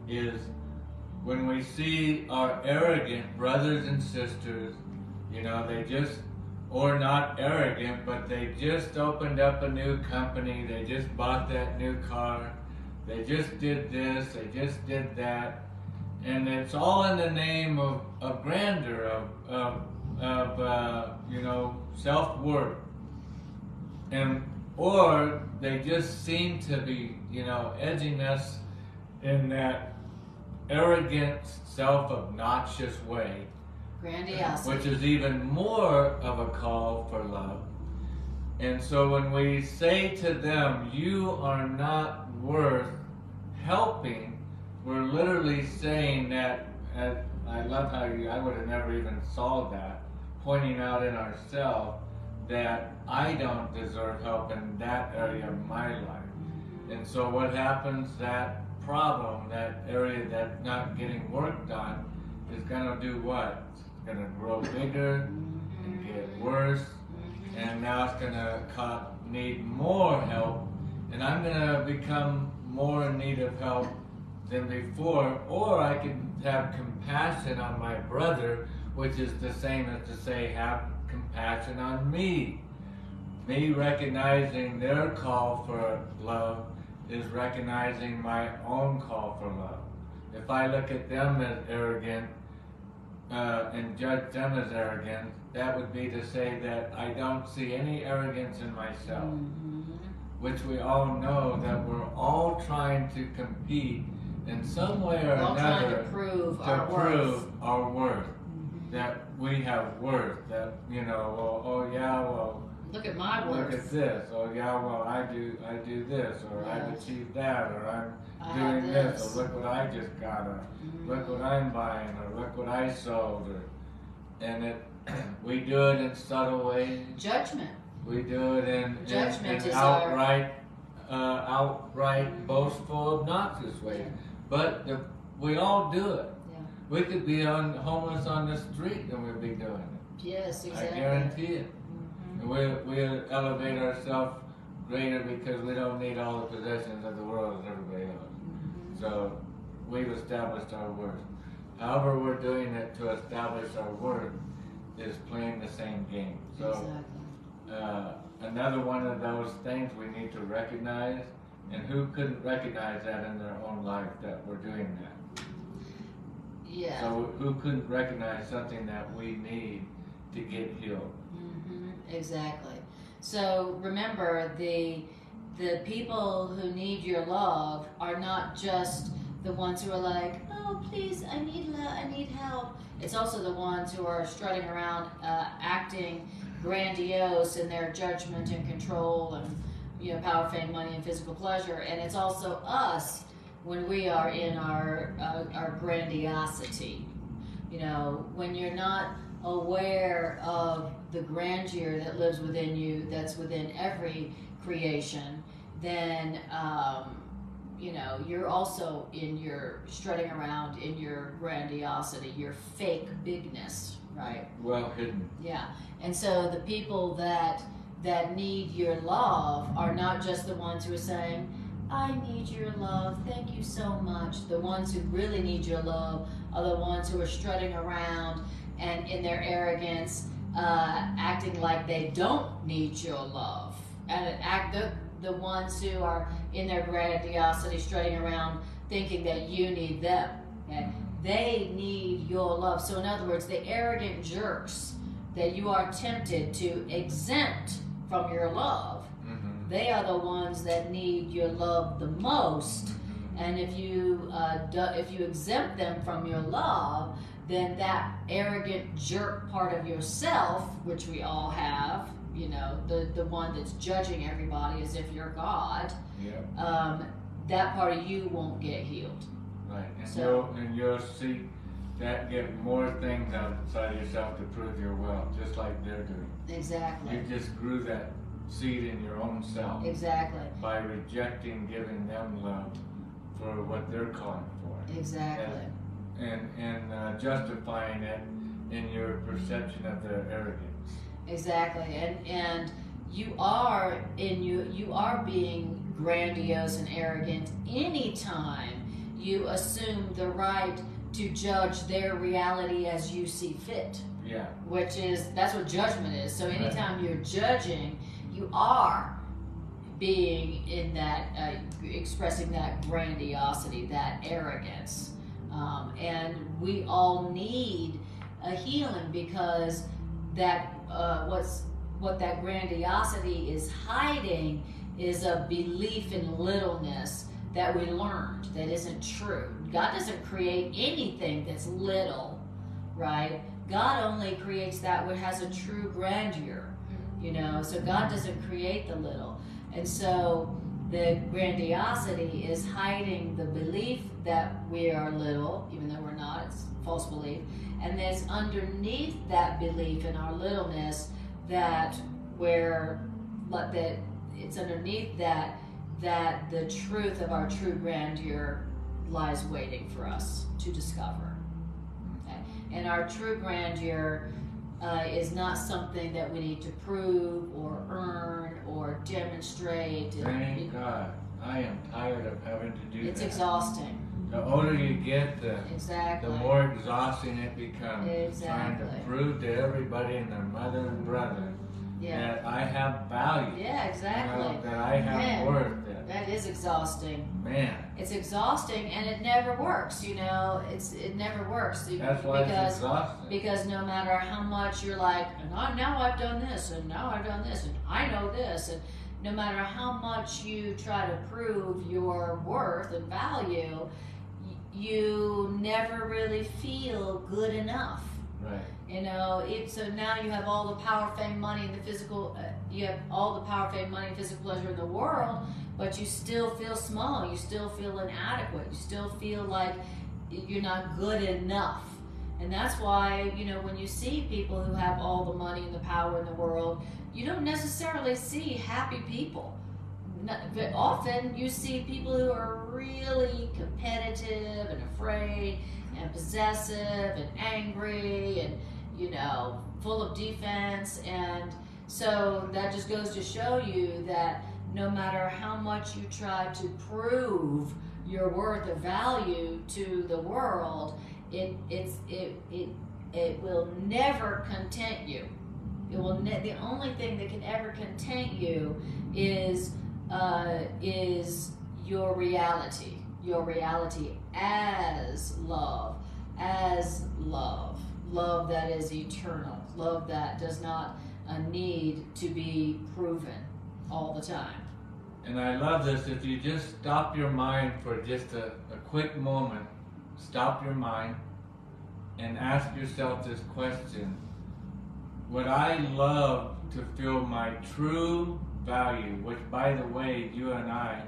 is when we see our arrogant brothers and sisters, you know, they just, or not arrogant, but they just opened up a new company, they just bought that new car, they just did this, they just did that, and it's all in the name of grandeur, of you know, self-worth, and or they just seem to be, you know, edging us in that arrogant, self-obnoxious way, grandiosity, which is even more of a call for love. And so when we say to them, you are not worth helping, we're literally saying that, I love how I would have never even saw that, pointing out in ourselves that I don't deserve help in that area of my life. And so what happens, that problem, that area that's not getting worked on, is going to do what? It's going to grow bigger and get worse, and now it's going to need more help, and I'm going to become more in need of help than before. Or I can have compassion on my brother, which is the same as to say have compassion on me. Me recognizing their call for love is recognizing my own call for love. If I look at them as arrogant and judge them as arrogant, that would be to say that I don't see any arrogance in myself, which we all know that we're all trying to compete in some way or another trying to prove our worth. That we have worth, that, you know, well, oh yeah, well, look at my worth. Look at this. Oh yeah, well I do this, or I've achieved that, or I'm doing this, or look what I just got, or look what I'm buying, or look what I sold, and we do it in subtle ways. Judgment. We do it in outright boastful, obnoxious ways. But we all do it. Yeah. We could be homeless on the street and we'd be doing it. Yes, exactly. I guarantee it. And we elevate ourselves greater because we don't need all the possessions of the world as everybody else. So we've established our worth. However we're doing it to establish our worth is playing the same game. So another one of those things we need to recognize, and who couldn't recognize that in their own life that we're doing that? Yeah. So who couldn't recognize something that we need to get healed? Exactly. So remember, the people who need your love are not just the ones who are like, oh please, I need love, I need help. It's also the ones who are strutting around, acting grandiose in their judgment and control and, you know, power, fame, money, and physical pleasure. And it's also us when we are in our grandiosity. You know, when you're not aware of the grandeur that lives within you, that's within every creation, then you know, you're also in your strutting around in your grandiosity, your fake bigness, right? Well hidden. Yeah. And so the people that need your love are not just the ones who are saying, I need your love, thank you so much. The ones who really need your love are the ones who are strutting around and in their arrogance, acting like they don't need your love. And the ones who are in their grandiosity, strutting around, thinking that you need them. Okay? They need your love. So in other words, the arrogant jerks that you are tempted to exempt from your love, they are the ones that need your love the most. And if you exempt them from your love, then that arrogant jerk part of yourself, which we all have, you know, the one that's judging everybody as if you're God, that part of you won't get healed. Right, and you'll see that get more things outside yourself to prove your wealth, just like they're doing. Exactly. You just grew that seed in your own self. Exactly. By rejecting giving them love for what they're calling for. Exactly. And justifying it in your perception of their arrogance. Exactly. And you are being grandiose and arrogant anytime you assume the right to judge their reality as you see fit. Yeah. That's what judgment is. So anytime you're judging, you are being in that, expressing that grandiosity, that arrogance. And we all need a healing because that what that grandiosity is hiding is a belief in littleness that we learned that isn't true. God doesn't create anything that's little, right? God only creates that which has a true grandeur, you know. So God doesn't create the little. And so the grandiosity is hiding the belief that we are little, even though we're not. It's false belief. And there's underneath that belief in our littleness it's underneath that the truth of our true grandeur lies waiting for us to discover. Okay? And our true grandeur is not something that we need to prove or earn or demonstrate. Thank God. I am tired of having to do that. It's exhausting. The older you get, the more exhausting it becomes. Exactly. Trying to prove to everybody and their mother and brother that I have value. Yeah, exactly. You know, that I have worth. That is exhausting. Man. It's exhausting, and it never works, you know. It never works. That's why it's exhausting. Because no matter how much you're like, now I've done this, and now I've done this, and I know this, and no matter how much you try to prove your worth and value, you never really feel good enough. Right. You know, so now you have all the power, fame, money, and the physical. You have all the power, fame, money, and physical pleasure in the world, but you still feel small. You still feel inadequate. You still feel like you're not good enough. And that's why, you know, when you see people who have all the money and the power in the world, you don't necessarily see happy people. But often you see people who are really competitive and afraid and possessive and angry and, you know, full of defense. And so that just goes to show you that no matter how much you try to prove your worth or value to the world, it will never content you. It will. The only thing that can ever content you is your reality. Your reality as love, love that is eternal, love that does not need to be proven all the time. And I love this. If you just stop your mind for just a quick moment, stop your mind and ask yourself this question: would I love to feel my true value, which, by the way, you and I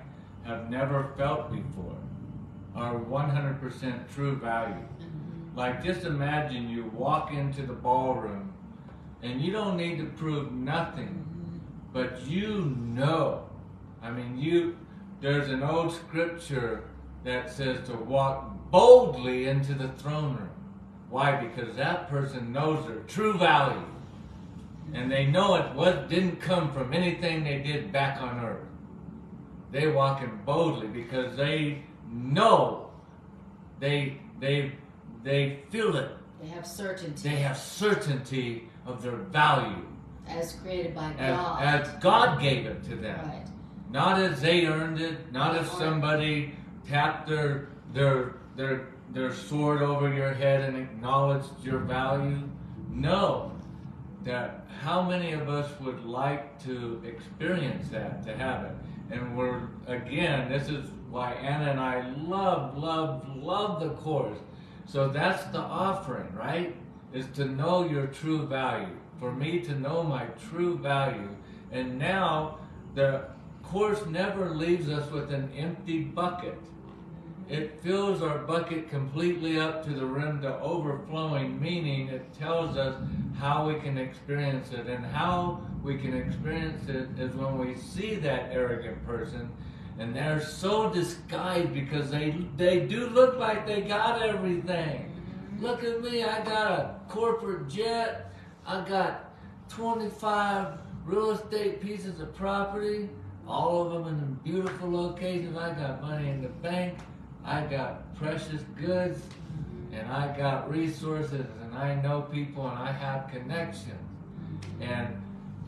have never felt before, our 100% true value? Like, just imagine you walk into the ballroom and you don't need to prove nothing, but you know. I mean, there's an old scripture that says to walk boldly into the throne room. Why? Because that person knows their true value. And they know it didn't come from anything they did back on earth. They walk in boldly because they know, they feel it. They have certainty. They have certainty of their value. As created by God. As God gave it to them. Right. Not as they earned it, not as somebody tapped their sword over your head and acknowledged your value. No. That how many of us would like to experience that, to have it? And this is why Anna and I love the course. So that's the offering, right? Is to know your true value. For me to know my true value. And now the course never leaves us with an empty bucket. It fills our bucket completely up to the rim to overflowing, meaning it tells us how we can experience it. And how we can experience it is when we see that arrogant person and they're so disguised because they do look like they got everything. Look at me, I got a corporate jet, I got 25 real estate pieces of property, all of them in beautiful locations. I got money in the bank, I got precious goods, and I got resources, and I know people, and I have connections,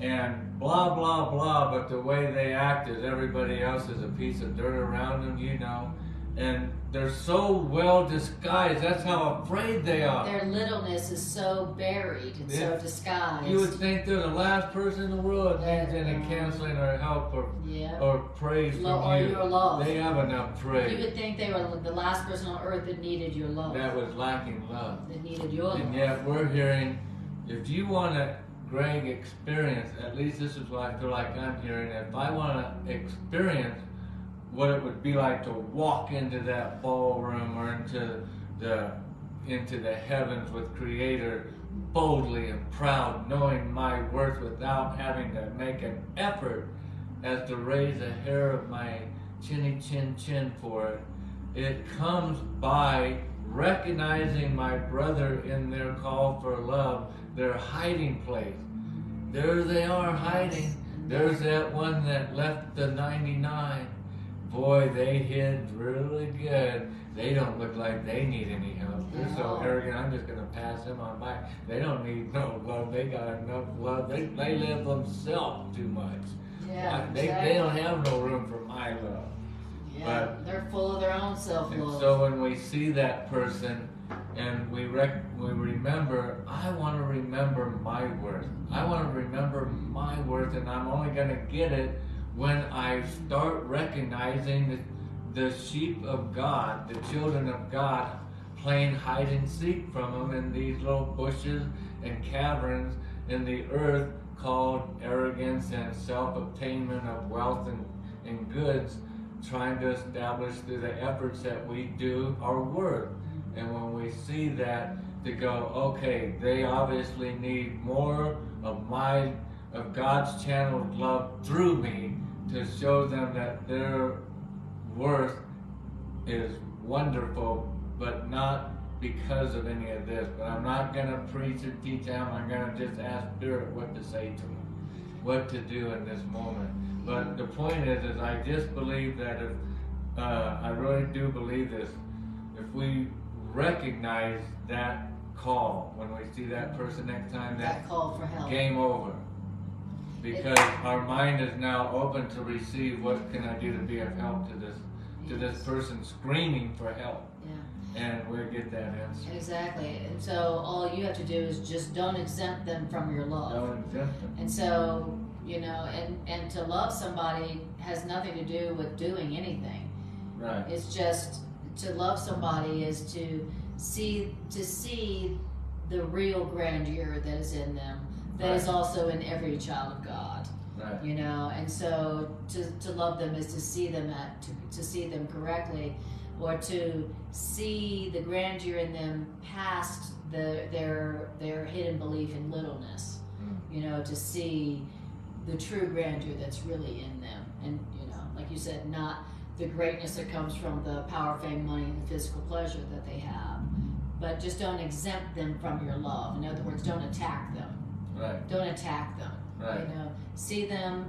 and blah, blah, blah, but the way they act is everybody else is a piece of dirt around them, you know, and they're so well disguised. That's how afraid they are. Their littleness is so buried and so disguised. You would think they're the last person in the world that needs any counseling or help or praise from you. Or your love. They have enough praise. You would think they were the last person on earth that needed your love. That was lacking love. That needed your love. And yet we're hearing, if you want to, Greg, experience, at least this is what I feel like I'm hearing, if I want to experience what it would be like to walk into that ballroom or into the heavens with Creator boldly and proud, knowing my worth without having to make an effort as to raise a hair of my chinny chin for it. It comes by recognizing my brother in their call for love, their hiding place. There they are hiding. There's that one that left the 99 boy, they hit really good. They don't look like they need any help. They're so arrogant, I'm just going to pass them on by. They don't need no love. They got enough love. They live themselves too much. Yeah, they don't have no room for my love. Yeah, but they're full of their own self-love. So when we see that person and we remember, I want to remember my worth. I want to remember my worth, and I'm only going to get it when I start recognizing the sheep of God, the children of God, playing hide and seek from them in these little bushes and caverns in the earth called arrogance and self-obtainment of wealth and goods, trying to establish through the efforts that we do our worth. And when we see that, to go, okay, they obviously need more of God's channeled love through me to show them that their worth is wonderful, but not because of any of this. But I'm not going to preach or teach them. I'm going to just ask Spirit what to say to them, what to do in this moment. But the point is I just believe that if, I really do believe this, if we recognize that call when we see that person next time, that call for help, game over. Because our mind is now open to receive what can I do to be of help to this person screaming for help. Yeah. And we'll get that answer. Exactly. And so all you have to do is just don't exempt them from your love. Don't exempt them. And so, and to love somebody has nothing to do with doing anything. Right. It's just to love somebody is to see the real grandeur that is in them, that is also in every child of God. Right. And so to love them is to see them to see them correctly, or to see the grandeur in them past their hidden belief in littleness. To see the true grandeur that's really in them, and like you said, not the greatness that comes from the power, fame, money, and the physical pleasure that they have, but just don't exempt them from your love. In other words, don't attack them. Right. Don't attack them. Right. See their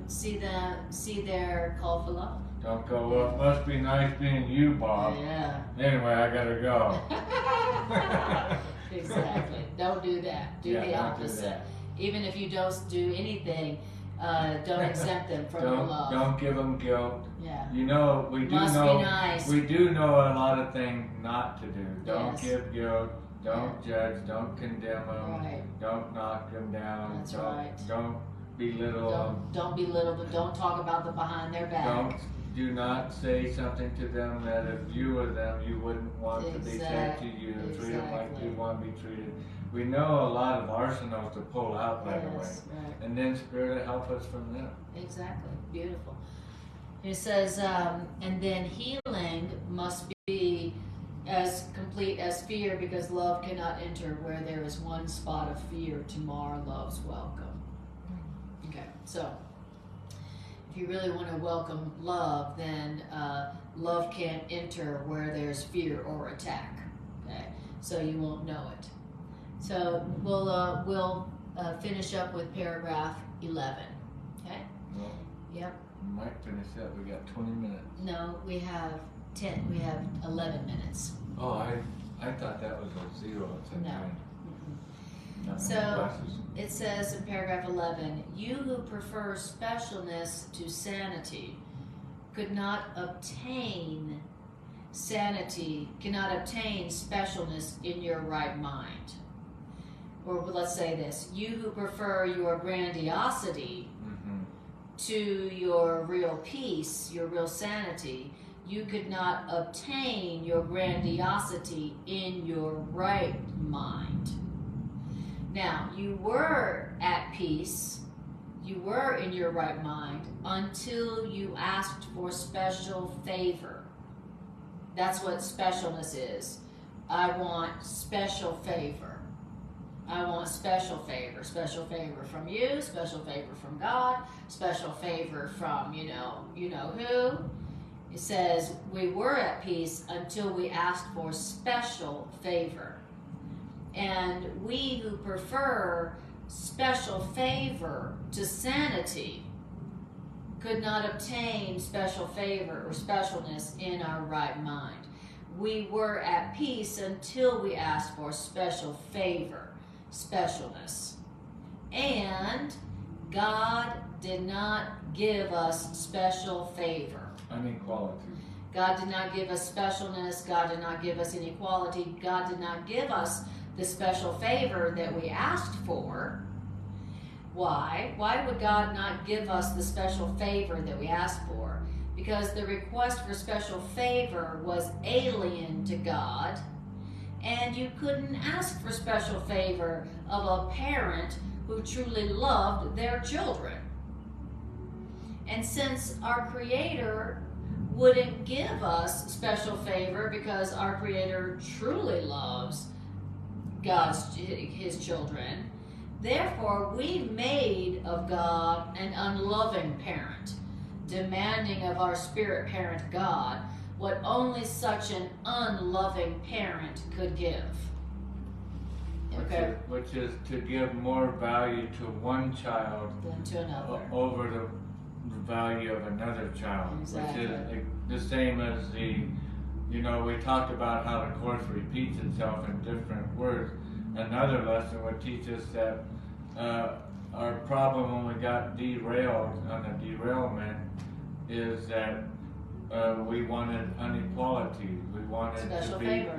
call for love. Don't go, well, it must be nice being you, Bob. Yeah. Anyway, I gotta go. Exactly. Don't do that. Do the opposite. Do that. Even if you don't do anything, don't exempt them from your love. Don't give them guilt. Yeah. We do Must know. Be nice. We do know a lot of things not to do. Don't Yes. give guilt. Don't judge. Don't condemn them. Right. Don't knock them down. That's right. Don't belittle them. Don't belittle them. Don't talk about them behind their back. Do not say something to them that if you were them, you wouldn't want to be said to you. Treat them like you want to be treated. We know a lot of arsenals to pull out right away. Right. And then Spirit will help us from there. Exactly. Beautiful. It says, and then healing must be as complete as fear, because love cannot enter where there is one spot of fear to mar love's welcome. Okay, so if you really want to welcome love, then love can't enter where there's fear or attack. Okay, so you won't know it. So we'll finish up with paragraph 11. Okay. Well, yep. We might finish up. We got 20 minutes. No, we have 10. We have 11 minutes. Oh, I thought that was a zero at some No. point. So it says in paragraph 11, you who prefer specialness to sanity cannot obtain specialness in your right mind. Or let's say this, you who prefer your grandiosity to your real peace, your real sanity, you could not obtain your grandiosity in your right mind. Now, you were at peace, you were in your right mind until you asked for special favor. That's what specialness is. I want special favor. I want special favor from you, special favor from God, special favor from you know who. It says we were at peace until we asked for special favor. And we who prefer special favor to sanity could not obtain special favor or specialness in our right mind. We were at peace until we asked for special favor, specialness. And God did not give us special favor. Inequality. God did not give us specialness. God did not give us inequality. God did not give us the special favor that we asked for. Why? Why would God not give us the special favor that we asked for? Because the request for special favor was alien to God, and you couldn't ask for special favor of a parent who truly loved their children. And since our Creator wouldn't give us special favor because our Creator truly loves His children, therefore we made of God an unloving parent, demanding of our spirit parent God what only such an unloving parent could give. Okay. Which is to give more value to one child Than to another. Over the value of another child. Exactly. Which is the same as we talked about how the Course repeats itself in different words. Another lesson would teach us that our problem when we got derailed on the derailment is that we wanted inequality. We wanted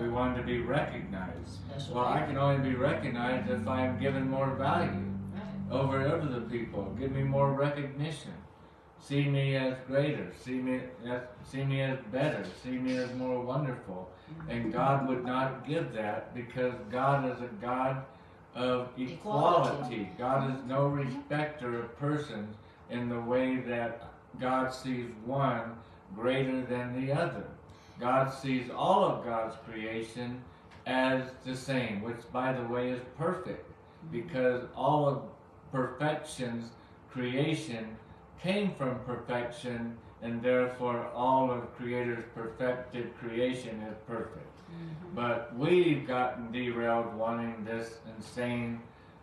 we wanted to be recognized. I can only be recognized if I am given more value over other people. Give me more recognition. See me as greater. See me as better. See me as more wonderful. And God would not give that because God is a God of equality. God is no respecter of persons in the way that God sees one greater than the other. God sees all of God's creation as the same, which by the way is perfect, because all of perfection's creation came from perfection, and therefore all of Creator's perfected creation is perfect. But we've gotten derailed wanting this insane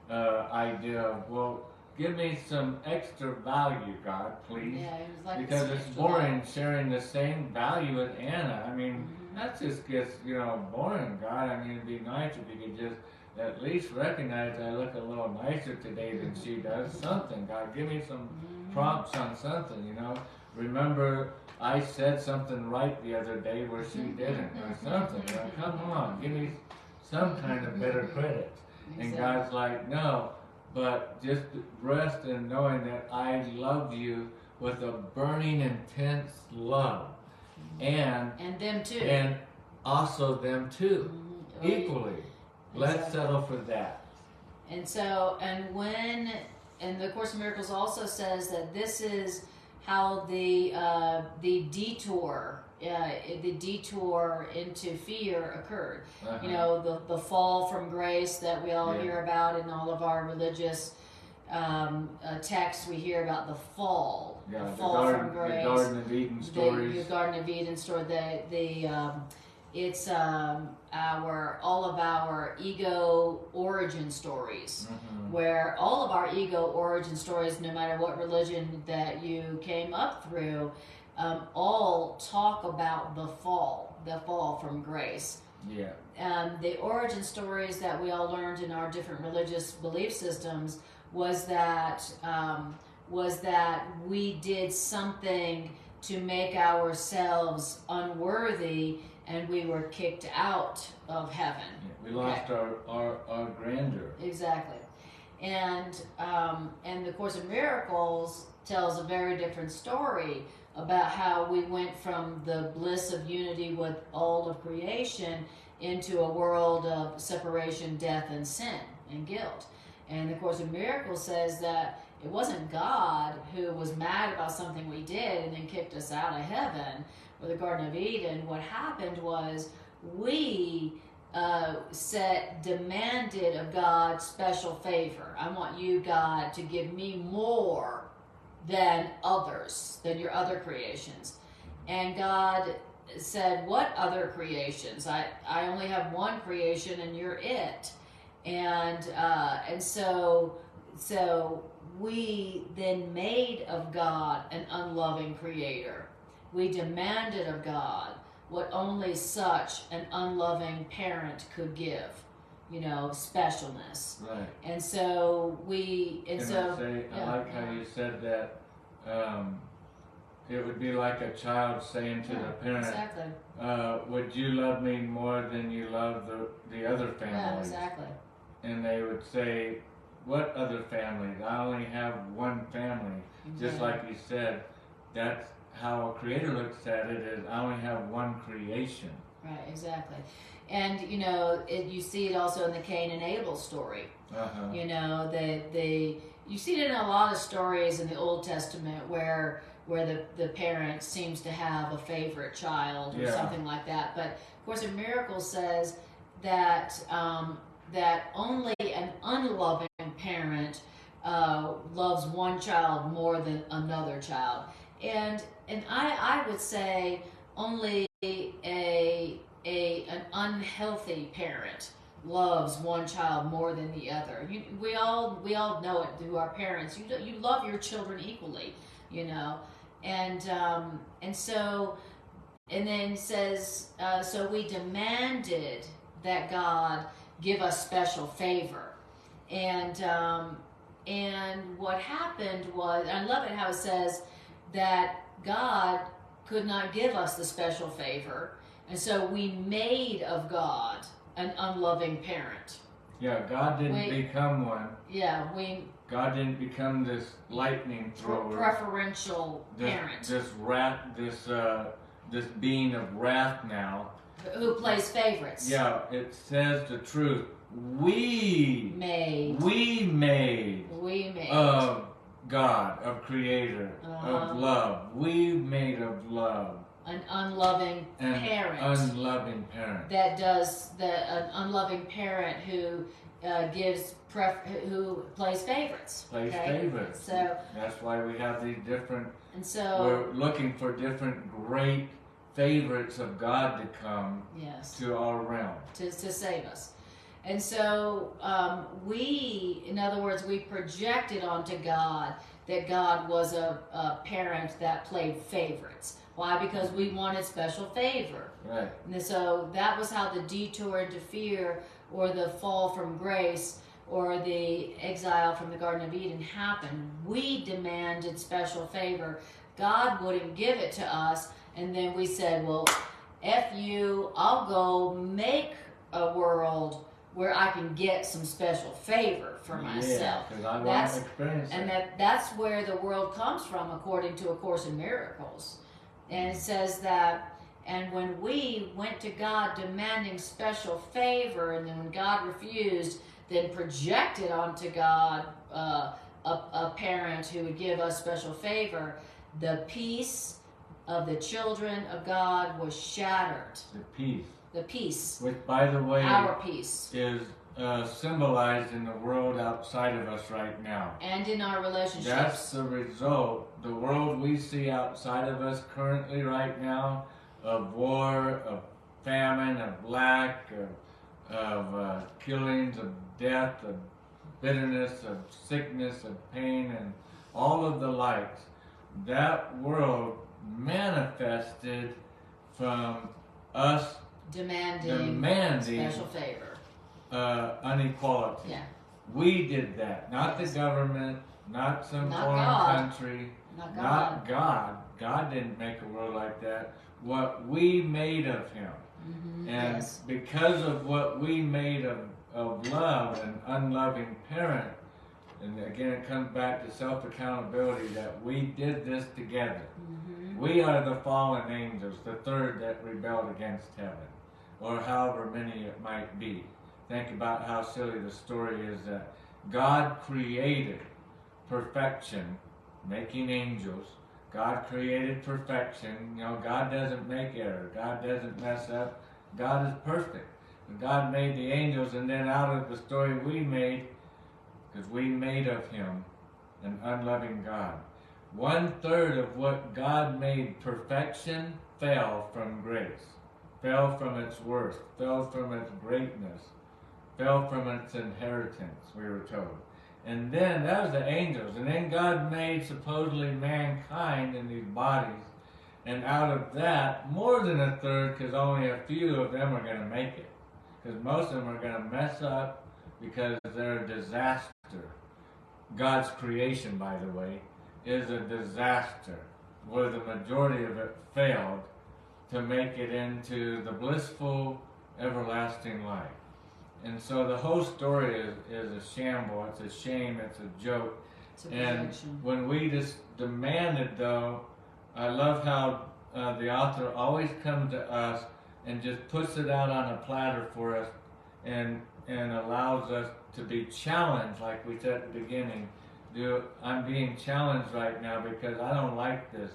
idea of, well, give me some extra value, God, please. Yeah, it was like because it's boring sharing the same value with Anna. I mean, that just gets, boring, God. I mean, it'd be nice if you could just at least recognize I look a little nicer today than she does. Something, God, give me some prompts on something, Remember, I said something right the other day where she didn't, or something. Come on, give me some kind of better credit. And God's like, no, but just rest in knowing that I love you with a burning, intense love. And them too. And also them too, equally. Let's settle for that. And so, and the Course in Miracles also says that this is how the detour into fear occurred. The fall from grace that we all hear about in all of our religious texts. We hear about the fall, the fall from grace. The Garden of Eden stories. The Garden of Eden story. It's all of our ego origin stories, where all of our ego origin stories, no matter what religion that you came up through, all talk about the fall from grace. Yeah. The origin stories that we all learned in our different religious belief systems was that we did something to make ourselves unworthy, and we were kicked out of heaven. We lost our grandeur. Exactly. And the Course in Miracles tells a very different story about how we went from the bliss of unity with all of creation into a world of separation, death, and sin and guilt. And the Course in Miracles says that it wasn't God who was mad about something we did and then kicked us out of heaven or the Garden of Eden. What happened was we demanded of God special favor. I want you, God, to give me more than others, than your other creations. And God said, what other creations? I only have one creation and you're it. And so so we then made of God an unloving creator. We demanded of God what only such an unloving parent could give, specialness. Right. And so we, and Can so I say, I like how you said that. It would be like a child saying to the parent, exactly. Would you love me more than you love the other families? Yeah, exactly. And they would say, what other families? I only have one family. Just like you said, that's how a creator looks at it, is I only have one creation. Right, exactly. And you see it also in the Cain and Abel story. You see it in a lot of stories in the Old Testament where the parent seems to have a favorite child or something like that. But of course, in Miracle says that that only an unloving parent loves one child more than another child, and I would say only an unhealthy parent loves one child more than the other. We all know it through our parents. You love your children equally, and so, and then says, so we demanded that God give us special favor, and what happened was, I love it how it says that God could not give us the special favor, and so we made of God an unloving parent. Yeah, God didn't become one. Yeah, God didn't become this lightning thrower, preferential parent. This being of wrath now. Who plays favorites. Yeah, it says the truth. We made of God, of Creator, of love. We made of love. An unloving parent. Unloving parent. An unloving parent who who plays favorites. Favorites. So that's why we have these different. And so we're looking for different great favorites of God to come to our realm to save us. And so in other words, we projected onto God that God was a parent that played favorites. Why? Because we wanted special favor. Right. And so that was how the detour into fear, or the fall from grace, or the exile from the Garden of Eden happened. We demanded special favor. God wouldn't give it to us. And then we said, well, F you, I'll go make a world where I can get some special favor for myself. Because I want to experience and that's where the world comes from, according to A Course in Miracles. And it says that, and when we went to God demanding special favor, and then when God refused, then projected onto God a parent who would give us special favor, the peace of the children of God was shattered. The peace. Which, by the way, our peace is symbolized in the world outside of us right now. And in our relationships. That's the result. The world we see outside of us currently right now, of war, of famine, of lack, of killings, of death, of bitterness, of sickness, of pain, and all of the likes, that world manifested from us demanding special favor. Inequality. Yeah. We did that, not the government, not some foreign country, not God. God didn't make a world like that. What we made of Him. Mm-hmm. And because of what we made of love, an unloving parent, and again it comes back to self-accountability, that we did this together. Mm-hmm. We are the fallen angels, the third that rebelled against heaven, or however many it might be. Think about how silly the story is that God created perfection, making angels. God created perfection. God doesn't make error. God doesn't mess up. God is perfect. And God made the angels, and then out of the story we made, because we made of Him an unloving God. 1/3 of what God made perfection fell from grace, fell from its worth, fell from its greatness, fell from its inheritance, we were told. And then that was the angels. And then God made supposedly mankind in these bodies. And out of that, more than a third, because only a few of them are going to make it. Because most of them are going to mess up because they're a disaster. God's creation, by the way, is a disaster, where the majority of it failed to make it into the blissful, everlasting life. And so the whole story is a shamble, it's a shame, it's a joke. It's a and projection. when we just demand it, though, I love how the author always comes to us and just puts it out on a platter for us and allows us to be challenged, like we said at the beginning. I'm being challenged right now because I don't like this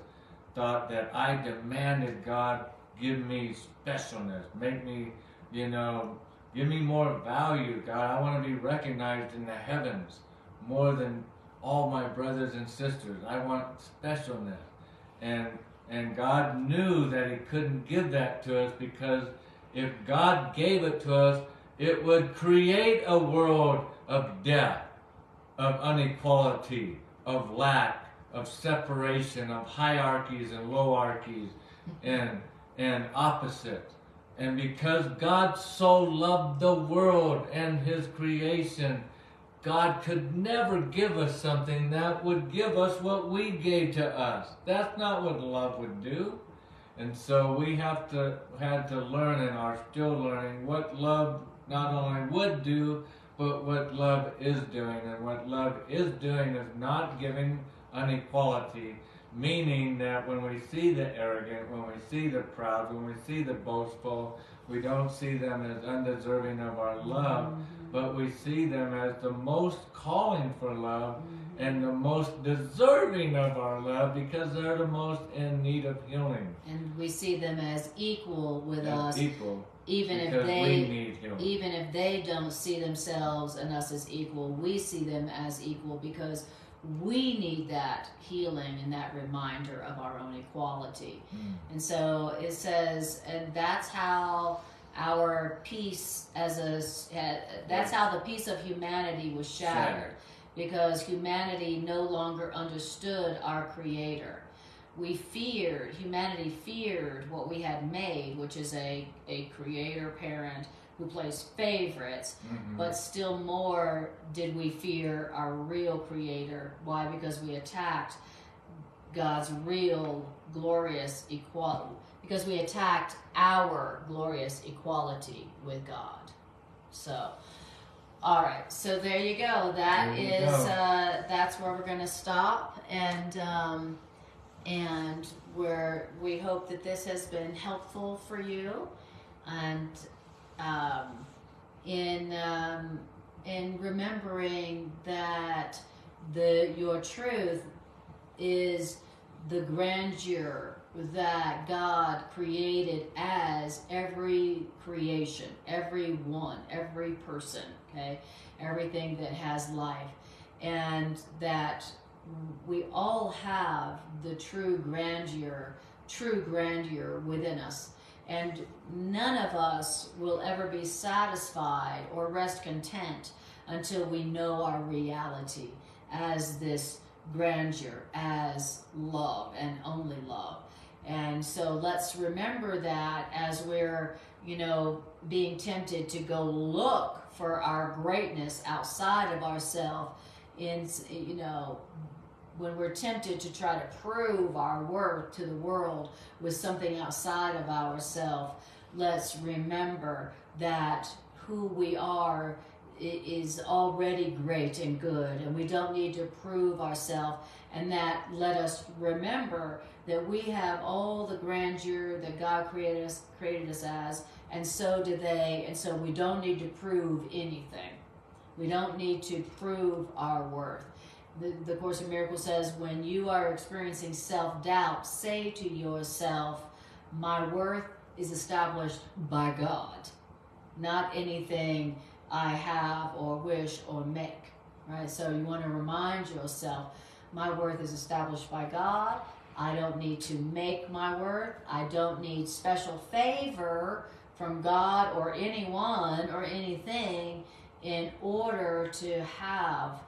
thought that I demanded God give me specialness, make me, give me more value, God. I want to be recognized in the heavens more than all my brothers and sisters. I want specialness. And God knew that He couldn't give that to us, because if God gave it to us, it would create a world of death, of inequality, of lack, of separation, of hierarchies and lowarchies, and opposites. And because God so loved the world and His creation, God could never give us something that would give us what we gave to us. That's not what love would do. And so we had to learn, and are still learning, what love not only would do, but what love is doing. And what love is doing is not giving inequality, meaning that when we see the arrogant, when we see the proud, when we see the boastful, we don't see them as undeserving of our love, but we see them as the most calling for love and the most deserving of our love, because they're the most in need of healing. And we see them as equal with us. Equal. Even because we need healing. Even if they don't see themselves and us as equal, we see them as equal, because we need that healing and that reminder of our own equality. And so it says, and that's how our peace that's how the peace of humanity was shattered, because humanity no longer understood our Creator. Humanity feared what we had made, which is a creator parent who plays favorites, but still more did we fear our real Creator. Why? Because we attacked God's real glorious equality, because we attacked our glorious equality with God. So, all right, so there you go. That's where we're going to stop, and we hope that this has been helpful for you, and in remembering that your truth is the grandeur that God created as every creation, everyone, every person, okay, everything that has life, and that we all have the true grandeur within us. And none of us will ever be satisfied or rest content until we know our reality as this grandeur, as love and only love. And so let's remember that as we're, being tempted to go look for our greatness outside of ourselves, when we're tempted to try to prove our worth to the world with something outside of ourselves, let's remember that who we are is already great and good, and we don't need to prove ourselves. And that let us remember that we have all the grandeur that God created us as, and so do they, and so we don't need to prove anything. We don't need to prove our worth. The Course in Miracles says, when you are experiencing self-doubt, say to yourself, my worth is established by God, not anything I have or wish or make, right? So you want to remind yourself, my worth is established by God. I don't need to make my worth. I don't need special favor from God or anyone or anything in order to have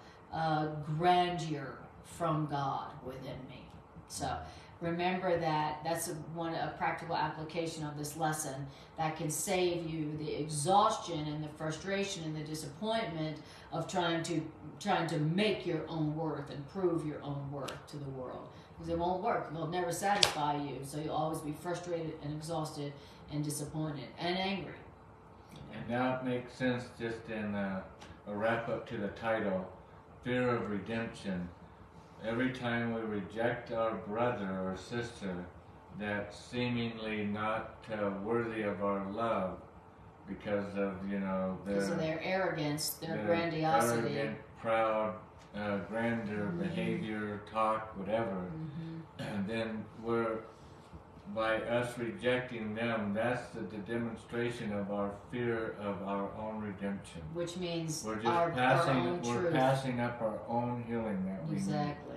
grandeur from God within me. So remember that that's a practical application of this lesson that can save you the exhaustion and the frustration and the disappointment of trying to make your own worth and prove your own worth to the world. Because it won't work. They'll never satisfy you. So you'll always be frustrated and exhausted and disappointed and angry. And that makes sense just in a wrap up to the title, Fear of Redemption. Every time we reject our brother or sister that's seemingly not worthy of our love because of, because of their arrogance, their grandiosity. Arrogant, proud, grandeur, behavior, talk, whatever. And then by us rejecting them, that's the demonstration of our fear of our own redemption. Which means we're just our own truth. Passing up our own healing that we need. Exactly.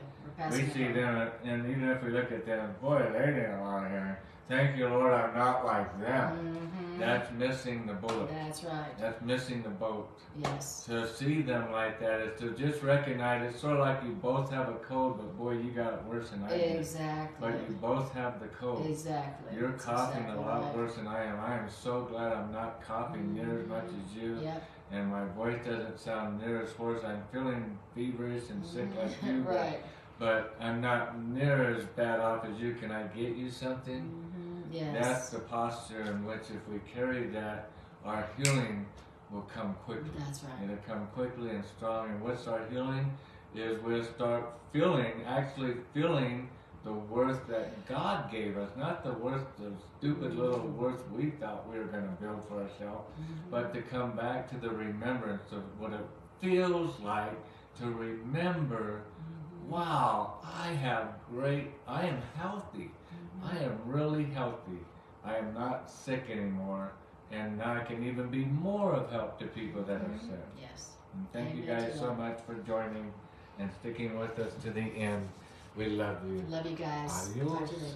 We see them, and even if we look at them, boy, they did a lot of healing. Thank you, Lord, I'm not like them. That's missing the bullet. That's right. That's missing the boat. Yes. To see them like that is to just recognize it's sort of like you both have a cold, but boy, you got it worse than I did. Exactly. But you both have the cold. Exactly. You're That's coughing exactly a lot right. worse than I am. I am so glad I'm not coughing near as much as you. Yep. And my voice doesn't sound near as hoarse. I'm feeling feverish and sick like you. Right. But I'm not near as bad off as you. Can I get you something? Yes. That's the posture in which if we carry that, our healing will come quickly. That's right. It'll come quickly and strong. And what's our healing? Is we'll start actually feeling the worth that God gave us, not the worth, the stupid little worth we thought we were going to build for ourselves, but to come back to the remembrance of what it feels like to remember, wow, I am healthy. I am really healthy. I am not sick anymore. And now I can even be more of help to people that are sick. Yes. And thank you guys so much for joining and sticking with us to the end. We love you. Love you guys. Adios. Talk to you later.